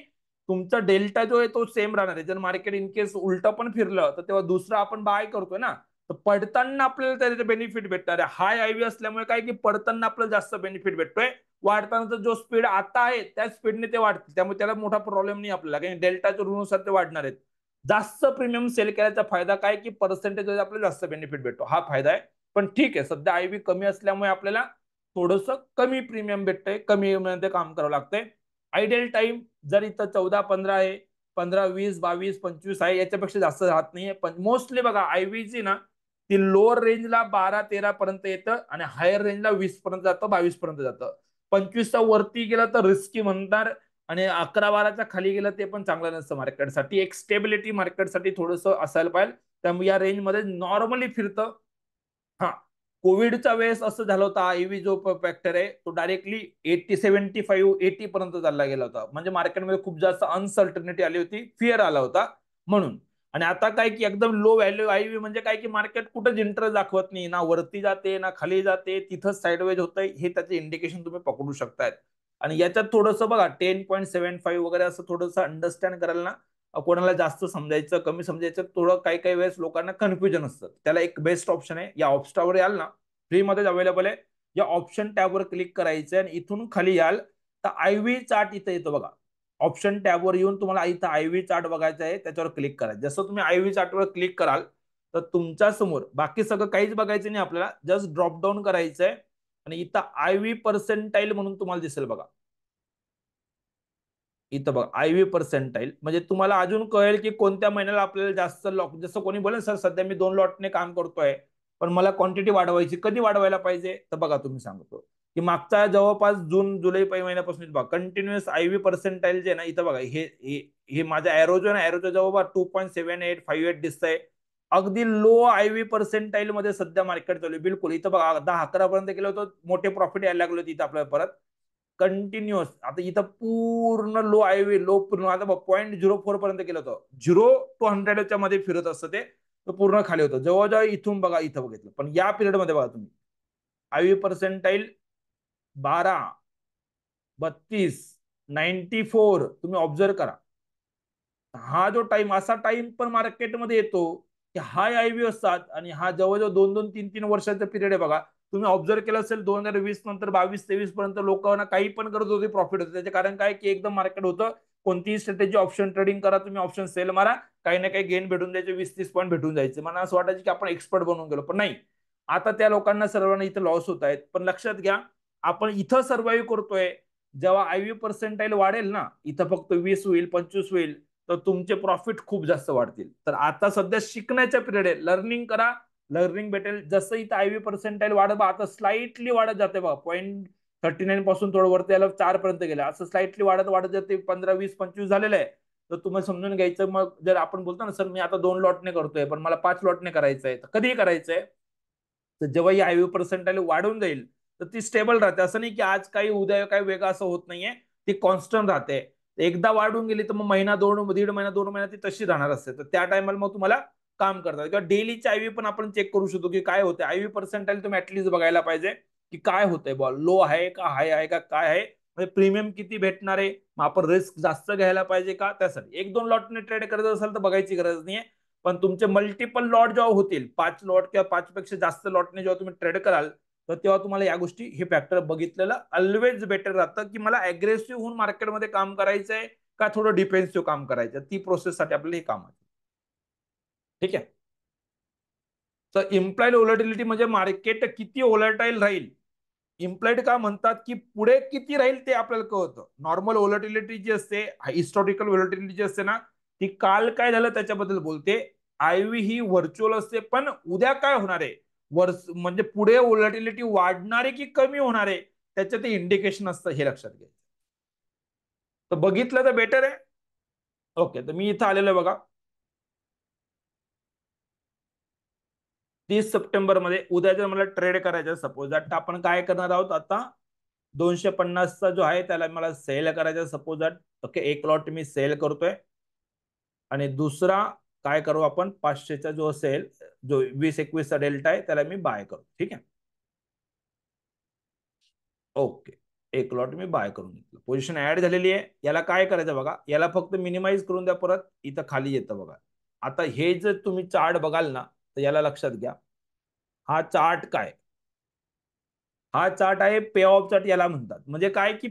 तुमचा डेल्टा जो आहे तो सेम राहणार आहे. जर मार्केट इन केस उलट पण फिरलं तर तेव्हा दुसरं आपण बाय करतोय ना, तर पडताना आपल्याला त्याचे बेनिफिट भेटणार आहे. हाय आयव्ही असल्यामुळे काय की पडताना आपल्याला जास्त बेनिफिट भेटतोय, वाढताना जो स्पीड आता आहे त्या स्पीडने ते वाढतील, त्यामुळे त्याला मोठा प्रॉब्लेम नाही आपल्याला, कारण डेल्टाच्या ऋणानुसार ते वाढणार आहेत. जास्त प्रीमियम सेल केल्याचा फायदा काय की पर्सेंटेज आपल्याला जास्त बेनिफिट भेटतो, हा फायदा आहे. पण ठीक आहे, सध्या आयव्ही कमी असल्यामुळे आपल्याला थोडस कमी प्रीमियम भेटतंय, कमी मध्ये काम करावं लागतंय. आयडियल टाइम जर इथं 14-15 आहे, 15-20-22-25 आहे, याच्यापेक्षा जास्त राहत नाहीये. पण मोस्टली बघा आयव्हीची ना, ती लोअर रेंजला 12-13 पर्यंत येतं आणि हायर रेंजला 20 पर्यंत जातं, 22 पर्यंत जातं. 25च्या वरती गेलं तर रिस्की म्हणणार, आणि 11-12च्या खाली गेलं ते पण चांगलं नसतं मार्केटसाठी. एक स्टेबिलिटी मार्केटसाठी थोडंसं असायला पाहिजे, त्यामुळे या रेंजमध्ये नॉर्मली फिरतं. हा, कोविडच्या वेळेस असं झालं होतं, आयव्ही जो फॅक्टर आहे तो डायरेक्टली 75-80 पर्यंत चालला गेला होता. म्हणजे मार्केटमध्ये खूप जास्त अनसर्टनिटी आली होती, फिअर आला होता म्हणून. आणि आता काय की एकदम लो व्हॅल्यू आयव्ही म्हणजे काय की मार्केट कुठंच इंटरेस्ट दाखवत नाही, ना वरती जाते ना खाली जाते, तिथंच साईडवेज होतंय, हे त्याचे इंडिकेशन तुम्ही पकडू शकतायत. आणि याच्यात थोडंसं बघा 10.75 वगैरे असं थोडंसं अंडरस्टँड करायला ना, कोणाला जास्त समजायचं कमी समजायचं थोडं काही काही वेळेस लोकांना कन्फ्युजन असतं. त्याला एक बेस्ट ऑप्शन आहे, या ऑप्स्टावर याल ना, फ्री मध्ये अवेलेबल आहे. या ऑप्शन टॅबवर क्लिक करायचं आणि इथून खाली याल तर आयव्ही चार्ट इथं येतो बघा. ऑप्शन टॅबवर येऊन तुम्हाला इथं आयव्ही चार्ट बघायचा आहे, त्याच्यावर क्लिक करायचं. जसं तुम्ही आयव्ही चार्टवर क्लिक कराल तर तुमच्या समोर बाकी सगळं काहीच बघायचं नाही आपल्याला, जस्ट ड्रॉप डाऊन करायचंय आणि इथं आयव्ही पर्सेंटाईल म्हणून तुम्हाला दिसेल बघा. इथं बघा आयव्ही पर्सेंटाईल, म्हणजे तुम्हाला अजून कळेल की कोणत्या महिन्याला आपल्याला जास्त लॉट. जसं कोणी बोलेल सर सध्या मी 2 लॉटने काम करतोय, पण मला क्वांटिटी वाढवायची, कधी वाढवायला पाहिजे, तर बघा तुम्ही सांगतो की मागच्या जवळपास जून जुलै महिन्यापासून बघा कंटिन्युअस आयव्ही पर्सेंटाईल जे ना, इथं बघा हे माझ्या एरोजो ना, एरोजो जवळपास 2.7858 दिसतंय. अगदी लो आयव्ही पर्सेंटाईल मध्ये सध्या मार्केट चालू आहे. बिलकुल इथं बघा 10-11 पर्यंत गेलं होतं, मोठे प्रॉफिट यायला लागले होते इथं आपल्याला परत कंटिन्युअस. आता इथं पूर्ण लो आयव्ही लो पूर्ण आता 0.04 पर्यंत गेलं होतं, 0 to 100च्या मध्ये फिरत असतं ते, तर पूर्ण खाली होतं जवळजवळ. इथून बघा इथं बघितलं, पण या पिरियड मध्ये बघा तुम्ही आयव्ही पर्सेंटाईल 12, 32, 94 तुम्ही ऑब्झर्व करा. हा जो टाइम असा टाइम पण मार्केटमध्ये येतो की हाय आयव्ही असतात, आणि हा जवळजवळ 2-2, 3-3 वर्षाचा पिरियड आहे बघा. तुम्ही ऑब्झर्व केलं असेल 2020 नंतर 22-23 पर्यंत लोकांना काही पण करत होते, प्रॉफिट होते. त्याचे कारण काय की एकदम मार्केट होतं, कोणतीही स्ट्रॅटेजी ऑप्शन ट्रेडिंग करा तुम्ही, ऑप्शन सेल मारा, काही ना काही गेन भेटून जायचे, 20-30 पॉईंट भेटून जायचे. मला असं वाटायचं की आपण एक्सपर्ट बनून गेलो, पण नाही. आता त्या लोकांना सर्वांना इथं लॉस होत आहेत. पण लक्षात घ्या, आपण इथं सर्व्हाइव्ह करतोय, जेव्हा आयव्ही पर्सेंटाईल वाढेल ना, इथं फक्त 20 होईल 25 होईल, तर तुमचे प्रॉफिट खूप जास्त वाढतील. तर आता सध्या शिकण्याच्या पिरियड आहे, लर्निंग करा, लर्निंग भेटेल. जसं इथं आयव्ही पर्सेंटाईल वाढत आता स्लाइटली वाढत जाते बघा, 0.39 पासून थोडं वरती आलं 4 पर्यंत गेलं, असं स्लाइटली वाढत वाढत जाते, 15-20-25 झालेलं आहे. तर तुम्हाला समजून घ्यायचं. मग जर आपण बोलतो ना सर मी आता 2 लॉटने करतोय पण मला 5 लॉटने करायचंय, तर कधीही करायचंय, तर जेव्हा ही आयव्ही पर्सेंटाईल वाढून जाईल तर ती स्टेबल राहते. असं नाही की आज काही उद्या काही वेगळं असं होत नाहीये, ती कॉन्स्टंट राहते. एकदा वाढून गेली तर मग महिना दोन दीड महिना 2 महिना ती तशी राहणार असते. तर त्या टायमाला मग तुम्हाला काम करतात. किंवा डेलीची आयव्ही पण आपण चेक करू शकतो की काय होते. आयव्ही पर्सेंटाईल तुम्ही ऍटलीस्ट बघायला पाहिजे की काय होतंय, बॉल लो आहे का हाय आहे का काय आहे, म्हणजे प्रीमियम किती भेटणार आहे, मग आपण रिस्क जास्त घ्यायला पाहिजे का. त्यासाठी 1-2 लॉटने ट्रेड करत असाल तर बघायची गरज नाहीये. पण तुमचे मल्टिपल लॉट जेव्हा होतील, 5 लॉट किंवा 5 पेक्षा जास्त लॉटने जेव्हा तुम्ही ट्रेड कराल, तर तेव्हा तुम्हाला या गोष्टी हे फॅक्टर बघितलेलं ऑलवेज बेटर राहतं की मला अग्रेसिव्ह होऊन मार्केटमध्ये काम करायचंय का थोडं डिफेन्सिव्ह काम करायचं. ती प्रोसेससाठी आपल्याला हे काम आहे. ठीक आहे. तर इम्प्लाइड ओलॅटिलिटी म्हणजे मार्केट किती ओलॅटाईल राहील. इम्प्लाइड का म्हणतात की पुढे किती राहील ते आपल्याला कळतं. नॉर्मल ओलॅटिलिटी जी असते, हिस्टॉरिकल ओलॅटिलिटी जी असते ना, ती काल काय झालं त्याच्याबद्दल बोलते, IV ही व्हर्च्युअल असते, पण उद्या काय होणार आहे म्हणजे पुढे व्होलॅटिलिटी वाढणार आहे की कमी होणार आहे त्याच्यात ते इंडिकेशन असतं, हे लक्षात घ्यायचं. तर बघितलं तर बेटर आहे. ओके, तर मी इथं आलेलो आहे बघा. 30 सप्टेंबर मध्ये उद्या जर मला ट्रेड करायचं सपोज, आता आपण काय करणार आहोत, आता 250चा जो आहे त्याला मला सेल करायचा सपोज. ओके, एक लॉट मी सेल करतोय आणि दुसरा काय करू आपण, 500चा जो असेल, जो 20-21चा डेल्टा आहे त्याला मी बाय करू. ठीक आहे, ओके. एक लॉट मी बाय करून घेतलं, पोझिशन ऍड झालेली आहे. याला काय करायचं बघा, याला फक्त मिनिमाइज करून द्या, परत इथं खाली येतं बघा. आता हे जर तुम्ही चार्ट बघाल ना, तर याला लक्षात घ्या. हा चार्ट काय, हा चार्ट आहे पे ऑफ चार्ट याला म्हणतात. म्हणजे काय की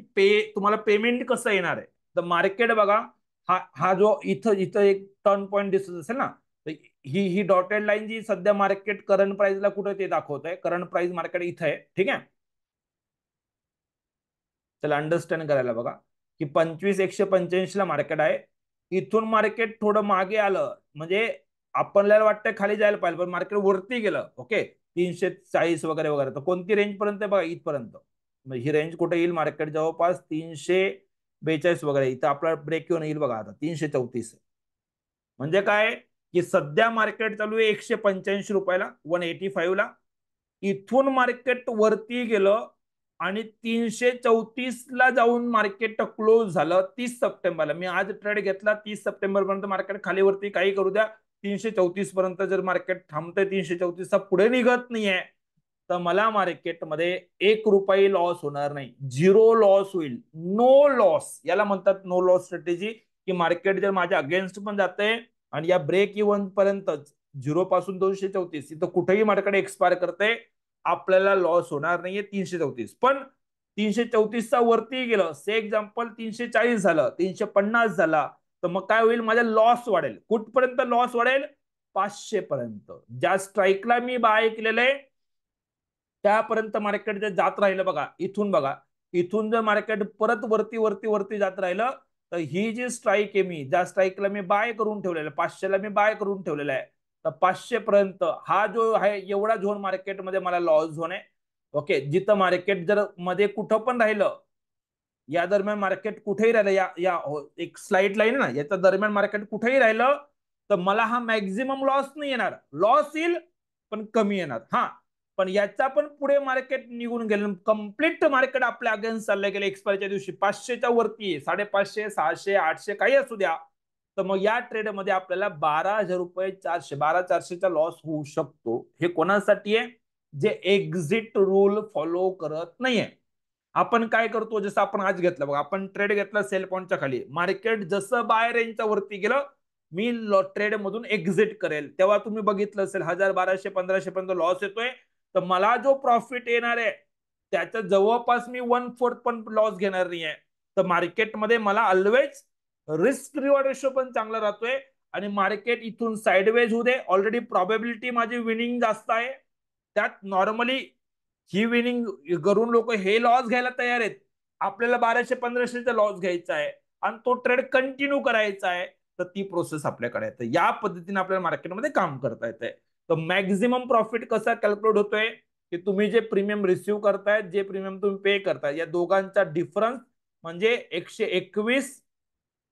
तुम्हाला पेमेंट कसं येणार आहे, तर मार्केट बघा, हा हा जो इथं इथं एक टर्न पॉईंट दिसत असेल ना, तर ही डॉटेड लाईन जी सध्या मार्केट करंट प्राइसला कुठे ते दाखवत आहे, करंट प्राइस मार्केट इथं आहे. ठीक आहे, त्याला अंडरस्टँड करायला बघा की 25,185 ला मार्केट आहे. इथून मार्केट थोडं मागे आलं म्हणजे आपल्याला वाटतं खाली जायला पाहिजे, पण मार्केट वरती गेलं. ओके, 340 वगैरे वगैरे, तर कोणती रेंज पर्यंत बघा, इथपर्यंत. ही रेंज कुठे येईल, मार्केट जवळपास 342 वगैरे, इथं आपला ब्रेक येऊन येईल बघा, आता 334. म्हणजे काय की सध्या मार्केट चालू आहे 185 रुपयाला, 185 ला. इथून मार्केट वरती गेलं आणि 334 ला जाऊन मार्केट क्लोज झालं 30 सप्टेंबरला. मी आज ट्रेड घेतला, 30 सप्टेंबर पर्यंत मार्केट खाली वरती काही करू द्या, 334 पर्यंत जर मार्केट थांबतंय, 334चा पुढे निघत नाहीये, तर मला मार्केटमध्ये 1 रुपये लॉस होणार नाही, झिरो लॉस होईल. नो लॉस याला म्हणतात, नो लॉस स्ट्रॅटेजी. की मार्केट जर माझ्या अगेन्स्ट पण जाते आणि या ब्रेक इव्हन पर्यंतच, 0 पासून 234 इथं कुठेही मार्केट एक्सपायर करते, आपल्याला लॉस होणार नाहीये 334. पण 334चा वरती गेलं, से एक्झाम्पल 340 झालं, 350 झाला, तर मग काय होईल, माझा लॉस वाढेल. कुठपर्यंत लॉस वाढेल, 500 पर्यंत. ज्या स्ट्राईकला मी बाय केलेलं आहे त्यापर्यंत मार्केट जर जात राहिलं बघा, इथून बघा, इथून जर मार्केट परत वरती वरती वरती जात राहिलं, तर ही जी स्ट्राईक आहे, मी ज्या स्ट्राईकला मी बाय करून ठेवलेलं आहे, 500ला मी बाय करून ठेवलेलं आहे, तर 500 पर्यंत हा जो आहे एवढा झोन मार्केटमध्ये मला लॉस झोन आहे. ओके, जिथं मार्केट जर मध्ये कुठं पण राहिलं, या दरम्यान मार्केट कुठेही राहिलं, या या एक स्लाइड लाईन ना, याच्या दरम्यान मार्केट कुठेही राहिलं, तर मला हा मॅक्झिमम लॉस नाही येणार. लॉस येईल पण कमी येणार. हा, पण याचा पण पुढे मार्केट निघून गेलं, कम्प्लीट मार्केट आपल्या अगेन्स्ट चाललं गेलं एक्सपायरच्या दिवशी, 500च्या वरती, 550, 600, 800 काही असू द्या, तर मग या ट्रेडमध्ये आपल्याला 12,000 रुपये 12,400चा लॉस होऊ शकतो. हे कोणासाठी आहे, जे एक्झिट रूल फॉलो करत नाहीये. आपण काय करतो, जसं आपण आज घेतलं बघा, आपण ट्रेड घेतला सेल पॉईंटच्या खाली, मार्केट जसं बाय रेंजच्या वरती गेलं, मी ट्रेड मधून एक्झिट करेल, तेव्हा तुम्ही बघितलं असेल 1,000, 1,200, 1,500 पर्यंत लॉस येतोय, तर मला जो प्रॉफिट येणार आहे त्याच्या जवळपास मी 1/4 पण लॉस घेणार नाहीये. तर मार्केटमध्ये मला ऑलवेज रिस्क रिवॉर्ड रेशो पण चांगला राहतोय, आणि मार्केट इथून साइडवेज होऊ दे, ऑलरेडी प्रॉबेबिलिटी माझी विनिंग जास्त आहे. त्यात नॉर्मली ही विनिंग करून लोक हे लॉस घ्यायला तयार आहेत. आपल्याला 1,200-1,500चा लॉस घ्यायचा आहे आणि तो ट्रेड कंटिन्यू करायचा आहे, तर ती प्रोसेस आपल्याकडे आहे. तर या पद्धतीने आपल्याला मार्केटमध्ये काम करता येतंय. तर मॅक्झिमम प्रॉफिट कसा कॅल्क्युलेट होतोय, की तुम्ही जे प्रीमियम रिसिव्ह करताय, जे प्रीमियम तुम्ही पे करताय, या दोघांचा डिफरन्स म्हणजे 121,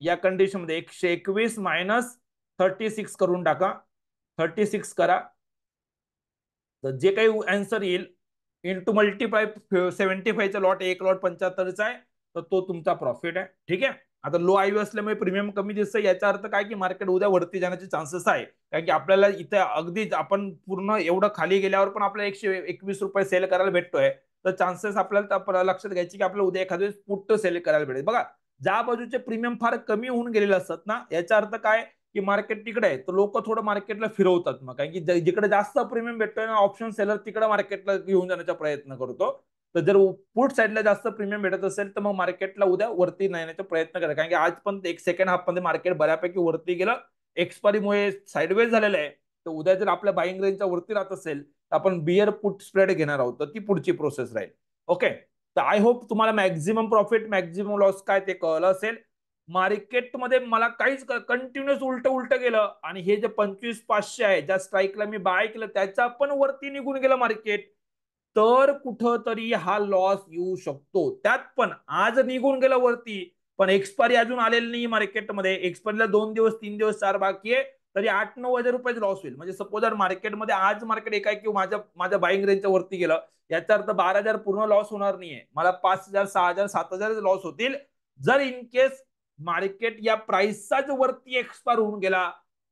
या कंडिशनमध्ये 121 मायनस 36 करून टाका, 36 करा, तर जे काही आन्सर येईल इंटू मल्टीप्लाय 75चा लॉट, एक लॉट 75चा आहे, तर तो तुमचा प्रॉफिट आहे. ठीक आहे, आता लो आयव्ही असल्यामुळे प्रीमियम कमी दिसतं, याचा अर्थ काय की मार्केट उद्या वरती जाण्याचे चान्सेस आहे. कारण की आपल्याला इथे अगदीच आपण पूर्ण एवढं खाली गेल्यावर पण आपल्याला 121 रुपये सेल करायला भेटतोय, तर चान्सेस आपल्याला लक्षात घ्यायचे की आपल्याला उद्या एखाद्या पुट सेल करायला भेटेल. बघा, ज्या बाजूचे प्रीमियम फार कमी होऊन गेलेले असतात ना, याचा अर्थ काय की मार्केट तिकडे आहे, तर लोक थोडं मार्केटला फिरवतात. मग कारण की जिकडे जास्त प्रीमियम भेटतोय ना, ऑप्शन सेलर तिकडे मार्केटला घेऊन जाण्याचा प्रयत्न करतो. तर जर पुट साईडला जास्त प्रीमियम भेटत असेल, तर मग मार्केटला उद्या वरती नेण्याचा प्रयत्न करा. कारण की आज पण एक सेकंड हाफ मध्ये मार्केट बऱ्यापैकी वरती गेलं, एक्सपायरीमुळे साईडवेज झालेलं आहे. तर उद्या जर आपल्या बाईंग रेंजच्या वरती राहत असेल, तर आपण बियर पुट स्प्रेड घेणार आहोत, तर ती पुढची प्रोसेस राहील. ओके, तर आय होप तुम्हाला मॅक्झिमम प्रॉफिट मॅक्झिमम लॉस काय ते कळलं असेल. मार्केटमध्ये मला काहीच कंटिन्युअस उलट उलट गेलं आणि हे जे 25,500 आहे ज्या स्ट्राईकला मी बाय केलं त्याच्या पण वरती निघून गेलं मार्केट, तर कुठंतरी हा लॉस येऊ शकतो. त्यात पण आज निघून गेलं वरती, पण एक्सपायरी अजून आलेली नाही मार्केटमध्ये. एक्सपायरीला 2 दिवस 3 दिवस 4 बाकी आहे, तरी 8-9 हजार रुपये लॉस होईल. म्हणजे सपोज जर मार्केटमध्ये आज मार्केट एकाएकी माझ्या माझ्या बाईंग रेंजच्या वरती गेलं, याचा अर्थ 12,000 पूर्ण लॉस होणार नाहीये. मला 5,000 6,000 7,000 लॉस होतील जर इन केस मार्केट या प्राइसचाच वरती एक्सपायर होऊन गेला,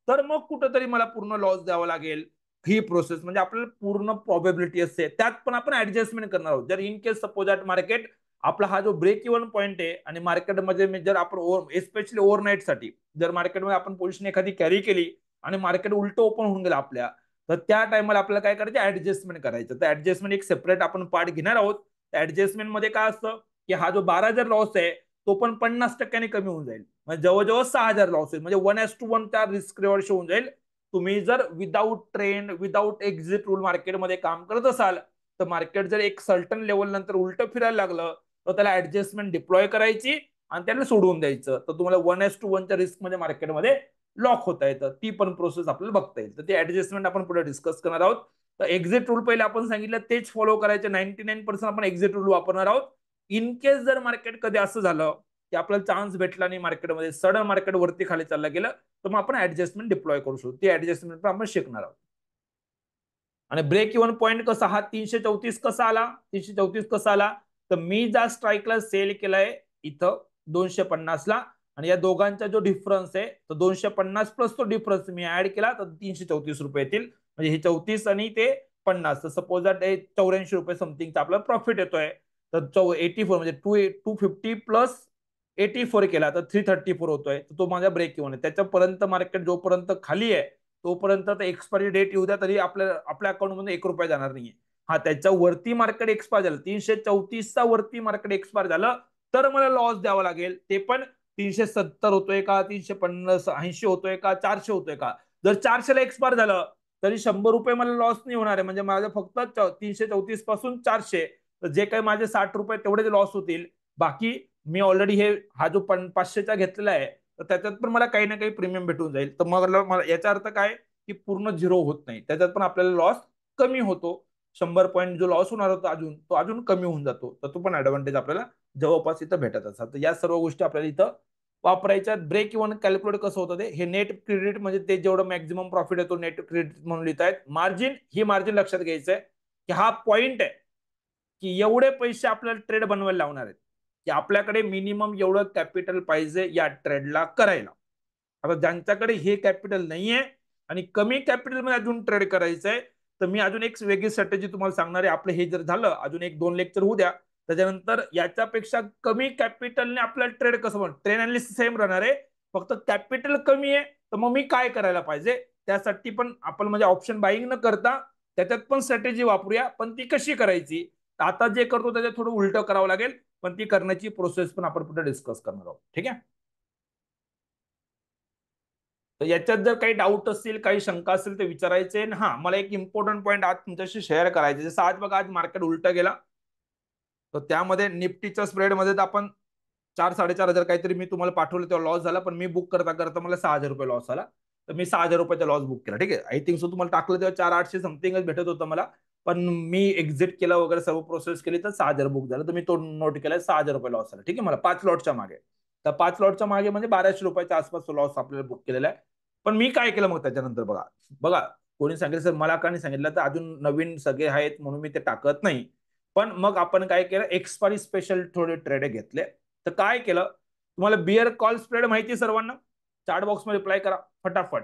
तर मग कुठंतरी मला पूर्ण लॉस द्यावा लागेल. ही प्रोसेस म्हणजे आपल्याला पूर्ण प्रॉबेबिलिटी असते, त्यात पण आपण ऍडजस्टमेंट करणार आहोत. जर in case suppose that market आपला हा जो ब्रेक इव्हन पॉईंट आहे आणि मार्केटमध्ये जर आपण एस्पेशली ओव्हरनाईट साठी जर मार्केटमध्ये आपण पोझिशन एखादी कॅरी केली आणि मार्केट उलट ओपन होऊन गेलं आपल्या, तर त्या टायमाला आपल्याला काय करायचं, ऍडजस्टमेंट करायचं. तर ऍडजस्टमेंट एक सेपरेट आपण पार्ट घेणार आहोत. ऍडजस्टमेंट मध्ये काय असतं की हा जो 12,000 लॉस आहे तो पण 50% कमी होऊन जाईल. म्हणजे जवळजवळ 6,000 लॉस होईल. म्हणजे 1:1 त्या रिस्क रिवॉर्ड होऊन जाईल. तुम्ही जर without trend without exit rule मार्केटमध्ये काम करत असाल, तर मार्केट जर एक सर्टन लेवल नंतर उलट फिरायला लागलं तर त्याला ऍडजस्टमेंट डिप्लॉय करायची आणि त्याला सोडून द्यायचं. तर तुम्हाला 1:1च्या रिस्क मध्ये मार्केटमध्ये लॉक होता येतं. ती पण प्रोसेस आपल्याला बघता येईल. तर ती ऍडजस्टमेंट आपण पुढे डिस्कस करणार आहोत. तर एक्झिट रूल पहिले आपण सांगितलं तेच फॉलो करायचे. 99% आपण एक्झिट रूल वापरणार आहोत. इन केस जर मार्केट कधी असं झालं की आपल्याला चान्स भेटला नाही मार्केटमध्ये, सडन मार्केट वरती खाली चाललं गेलं, तर मग आपण ऍडजस्टमेंट डिप्लॉय करू शकतो. ती ऍडजस्टमेंट पण आपण शिकणार आहोत. आणि ब्रेक इव्हन पॉईंट कसा, हा 334 कसा आला, 334 कसा आला, तर मी ज्या स्ट्राईकला सेल केलाय इथं 250 ला, आणि या दोघांचा जो डिफरन्स आहे तर 250 प्लस तो डिफरन्स मी ऍड केला तर 334 रुपये येतील. म्हणजे हे 34 आणि ते 50, तर सपोज दॅट 84 रुपये समथिंगचा आपला प्रॉफिट येतोय. तर 84 म्हणजे 250 प्लस 84 केला तर 334 होतोय. तर तो माझा ब्रेक इव्हन आहे. त्याच्यापर्यंत मार्केट जोपर्यंत खाली आहे तोपर्यंत एक्सपायरी डेट येऊ द्या, तरी आपल्या अकाउंटमध्ये 1 रुपया जाणार नाहीये. हा त्याच्या वरती मार्केट एक्सपायर झालं, 334चा वरती मार्केट एक्सपायर झालं, तर मला लॉस द्यावा लागेल. ते पण 370 होतोय का, 350 80 होतोय का, 400 होतोय का. जर 400ला एक्सपायर झालं तरी 100 रुपये मला लॉस नाही होणार आहे. म्हणजे माझं फक्त 334 पासून 400, तर जे काही माझे 60 रुपये तेवढेच लॉस होतील. बाकी मी ऑलरेडी हा जो 500चा घेतलेला आहे तर त्याच्यात पण मला काही ना काही प्रीमियम भेटून जाईल. तर मग मला याचा अर्थ काय की पूर्ण झिरो होत नाही, त्याच्यात पण आपल्याला लॉस कमी होतो. 100 पॉईंट जो लॉस होणार होता तो अजून कमी होऊन जातो. तर तो पण ऍडव्हान्टेज आपल्याला जवळपास इथं भेटत असतात. तर या सर्व गोष्टी आपल्याला इथं वापरायच्या. ब्रेक इव्हन कॅल्क्युलेट कसं होतं ते, हे नेट क्रेडिट म्हणजे ते जेवढं मॅक्झिमम प्रॉफिट येतो नेट क्रेडिट म्हणून लिहित आहेत. मार्जिन, ही मार्जिन लक्षात घ्यायचं आहे की हा पॉइंट आहे की एवढे पैसे आपल्याला ट्रेड बनवायला लावणार आहेत, की आपल्याकडे मिनिमम एवढं कॅपिटल पाहिजे या ट्रेडला करायला. आता ज्यांच्याकडे हे कॅपिटल नाहीये आणि कमी कॅपिटल मध्ये अजून ट्रेड करायचंय, तर मी अजून एक वेगळी स्ट्रॅटेजी तुम्हाला सांगणार आहे. आपलं हे जर झालं अजून 1-2 लेक्चर होऊ द्या, त्याच्यानंतर याच्यापेक्षा कमी कॅपिटलने आपल्याला ट्रेड कसं बन, ट्रेड अनालिसिस सेम राहणार आहे, फक्त कॅपिटल कमी आहे. तर मग मी काय करायला पाहिजे, त्यासाठी पण आपण म्हणजे ऑप्शन बाईंग न करता त्याच्यात पण स्ट्रॅटेजी वापरूया. पण ती कशी करायची, आता जे करतो त्याच्यात थोडं उलट करावं लागेल, पण ती करण्याची प्रोसेस पण आपण पुढे डिस्कस करणार आहोत. ठीक आहे. तर याच्यात जर काही डाऊट असतील, काही शंका असेल तर विचारायचे. हा, मला एक इम्पॉर्टंट पॉईंट आज तुमच्याशी शेअर करायचे. जसं आज बघा, आज मार्केट उलट गेला, तर त्यामध्ये निफ्टीच्या स्प्रेड मध्ये तर आपण 4-4.5 हजार काहीतरी मी तुम्हाला पाठवलं तेव्हा लॉस झाला, पण मी बुक करता करता मला 6,000 रुपये लॉस झाला. तर मी 6,000 रुपयाचा लॉस बुक केला. ठीक आहे. आय थिंक सो तुम्हाला टाकलं तेव्हा 4,800 समथिंगच भेटत होतं मला, पण मी एक्झिट केला वगैरे सर्व प्रोसेस केली तर 6,000 बुक झालं. तर मी तो नोट केला, 6,000 रुपये लॉस झाला. ठीक आहे. मला 5 लॉटच्या मागे, तर 5 लॉटच्या मागे म्हणजे 1,200 रुपयाच्या आसपास लॉस आपल्याला बुक केलेला आहे. पण मी काय केलं मग त्याच्यानंतर बघा, बघा कोणी सांगितलं सर, मला का नाही सांगितलं, तर अजून नवीन सगळे आहेत म्हणून मी ते टाकत नाही. पण मग आपण काय केलं, एक्सपायरी स्पेशल थोडे ट्रेड घेतले. तर काय केलं, तुम्हाला बिअर कॉल स्प्रेड माहिती सर्वांना, चार्ट बॉक्स मध्ये रिप्लाय करा फटाफट.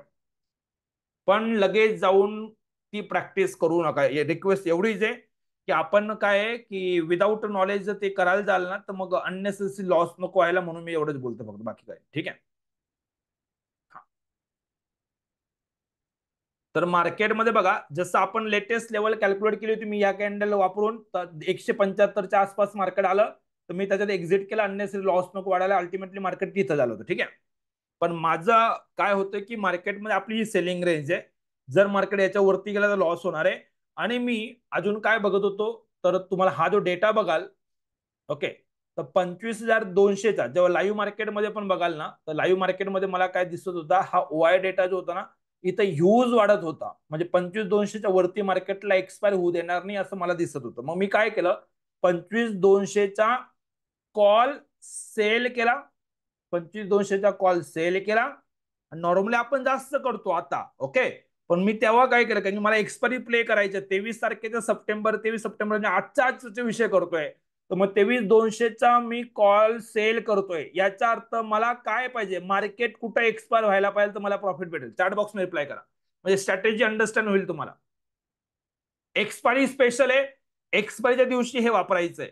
पण लगेच जाऊन ती प्रॅक्टिस करू नका. रिक्वेस्ट एवढीच आहे की आपण काय आहे की विदाऊट नॉलेज जर ते करायला जाल ना, तर मग अननेसेसरी लॉस नको व्हायला, म्हणून मी एवढंच बोलतो फक्त, बाकी काय. ठीक आहे. तर मार्केटमध्ये बघा, जसं आपण लेटेस्ट लेवल कॅल्क्युलेट केली होती मी या कॅन्डल वापरून, तर 175च्या आसपास मार्केट आलं, तर मी त्याच्यात एक्झिट केला, अननेसरी लॉस नको वाढायला. अल्टिमेटली मार्केट तिथं झालं होतं. ठीक आहे. पण माझं काय होतं की मार्केटमध्ये आपली ही सेलिंग रेंज आहे, जर मार्केट याच्या वरती गेला तर लॉस होणार आहे. आणि मी अजून काय बघत होतो, तर तुम्हाला हा जो डेटा बघाल, ओके, तर 25,200चा जेव्हा लाईव्ह मार्केटमध्ये पण बघाल ना, तर लाईव्ह मार्केटमध्ये मला काय दिसत होता, हा ओआय डेटा जो होता ना, इथं ह्यूज वाढत होता. म्हणजे 25,200च्या वरती मार्केटला एक्सपायर होऊ देणार नाही असं मला दिसत होतं. मग मी काय केलं, 25,200चा कॉल सेल केला. 25,200चा कॉल सेल केला. नॉर्मली आपण जास्त करतो आता, ओके. पण मी तेव्हा काय केलं, कारण मला एक्सपायरी प्ले करायचं 23 तारखेचा सप्टेंबर, 23 सप्टेंबर म्हणजे आजचा विषय करतोय. तर मग 23,200चा मी कॉल सेल करतोय. याचा अर्थ मला काय पाहिजे, मार्केट कुठं एक्सपायर व्हायला पाहिजे तर मला प्रॉफिट भेटेल. चॅट बॉक्स मध्ये रिप्लाय करा, म्हणजे स्ट्रॅटेजी अंडरस्टँड होईल तुम्हाला. एक्सपायरी स्पेशल आहे, एक्सपायरीच्या दिवशी हे वापरायचं आहे.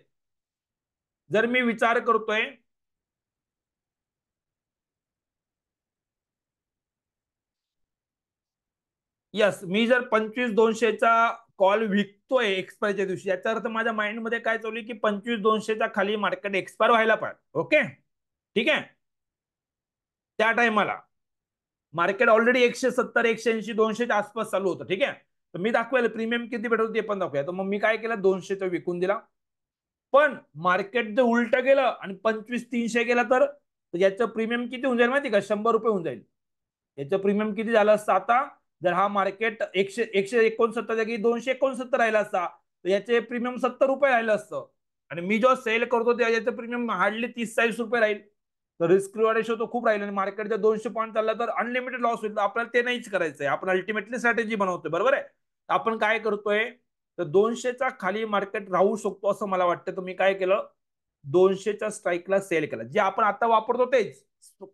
जर मी विचार करतोय, यस, मी जर 25,200चा कॉल विकतोय एक्सपायरच्या दिवशी, याचा अर्थ माझ्या माइंडमध्ये काय चालू आहे की 25,200च्या खाली मार्केट एक्सपायर व्हायला पाहिजे. ओके, ठीक आहे. त्या टायमाला मार्केट ऑलरेडी 170, 180, 200च्या आसपास चालू होतं. ठीक आहे, तर मी दाखवायला प्रीमियम किती भेटत ते पण दाखवूया. तर मग मी काय केलं, 200चं विकून दिला. पण मार्केट जर उलट गेलं आणि 25,300 गेला तर याचं प्रीमियम किती होऊन जाईल माहिती का, 100 रुपये होऊन जाईल. याचं प्रीमियम किती झालं असतं आता, जर हा मार्केट 169 जागी 269 राहिला असता, तर याचे प्रीमियम 70 रुपये राहिलं असतं. आणि मी जो सेल करतो त्या याचं प्रीमियम हार्डली 30-40 रुपये राहील. तर रिस्क रिवॉर्ड रेशो तो खूप राहील. आणि मार्केट जर 200 पॉईंट चालला तर अनलिमिटेड लॉस होईल. आपल्याला ते नाहीच करायचंय. आपण अल्टिमेटली स्ट्रॅटेजी बनवतोय, बरोबर आहे. आपण काय करतोय, तर 200चा खाली मार्केट राहू शकतो असं मला वाटतं. तर मी काय केलं, 200च्या स्ट्राईकला सेल केला. जे आपण आता वापरतो तेच,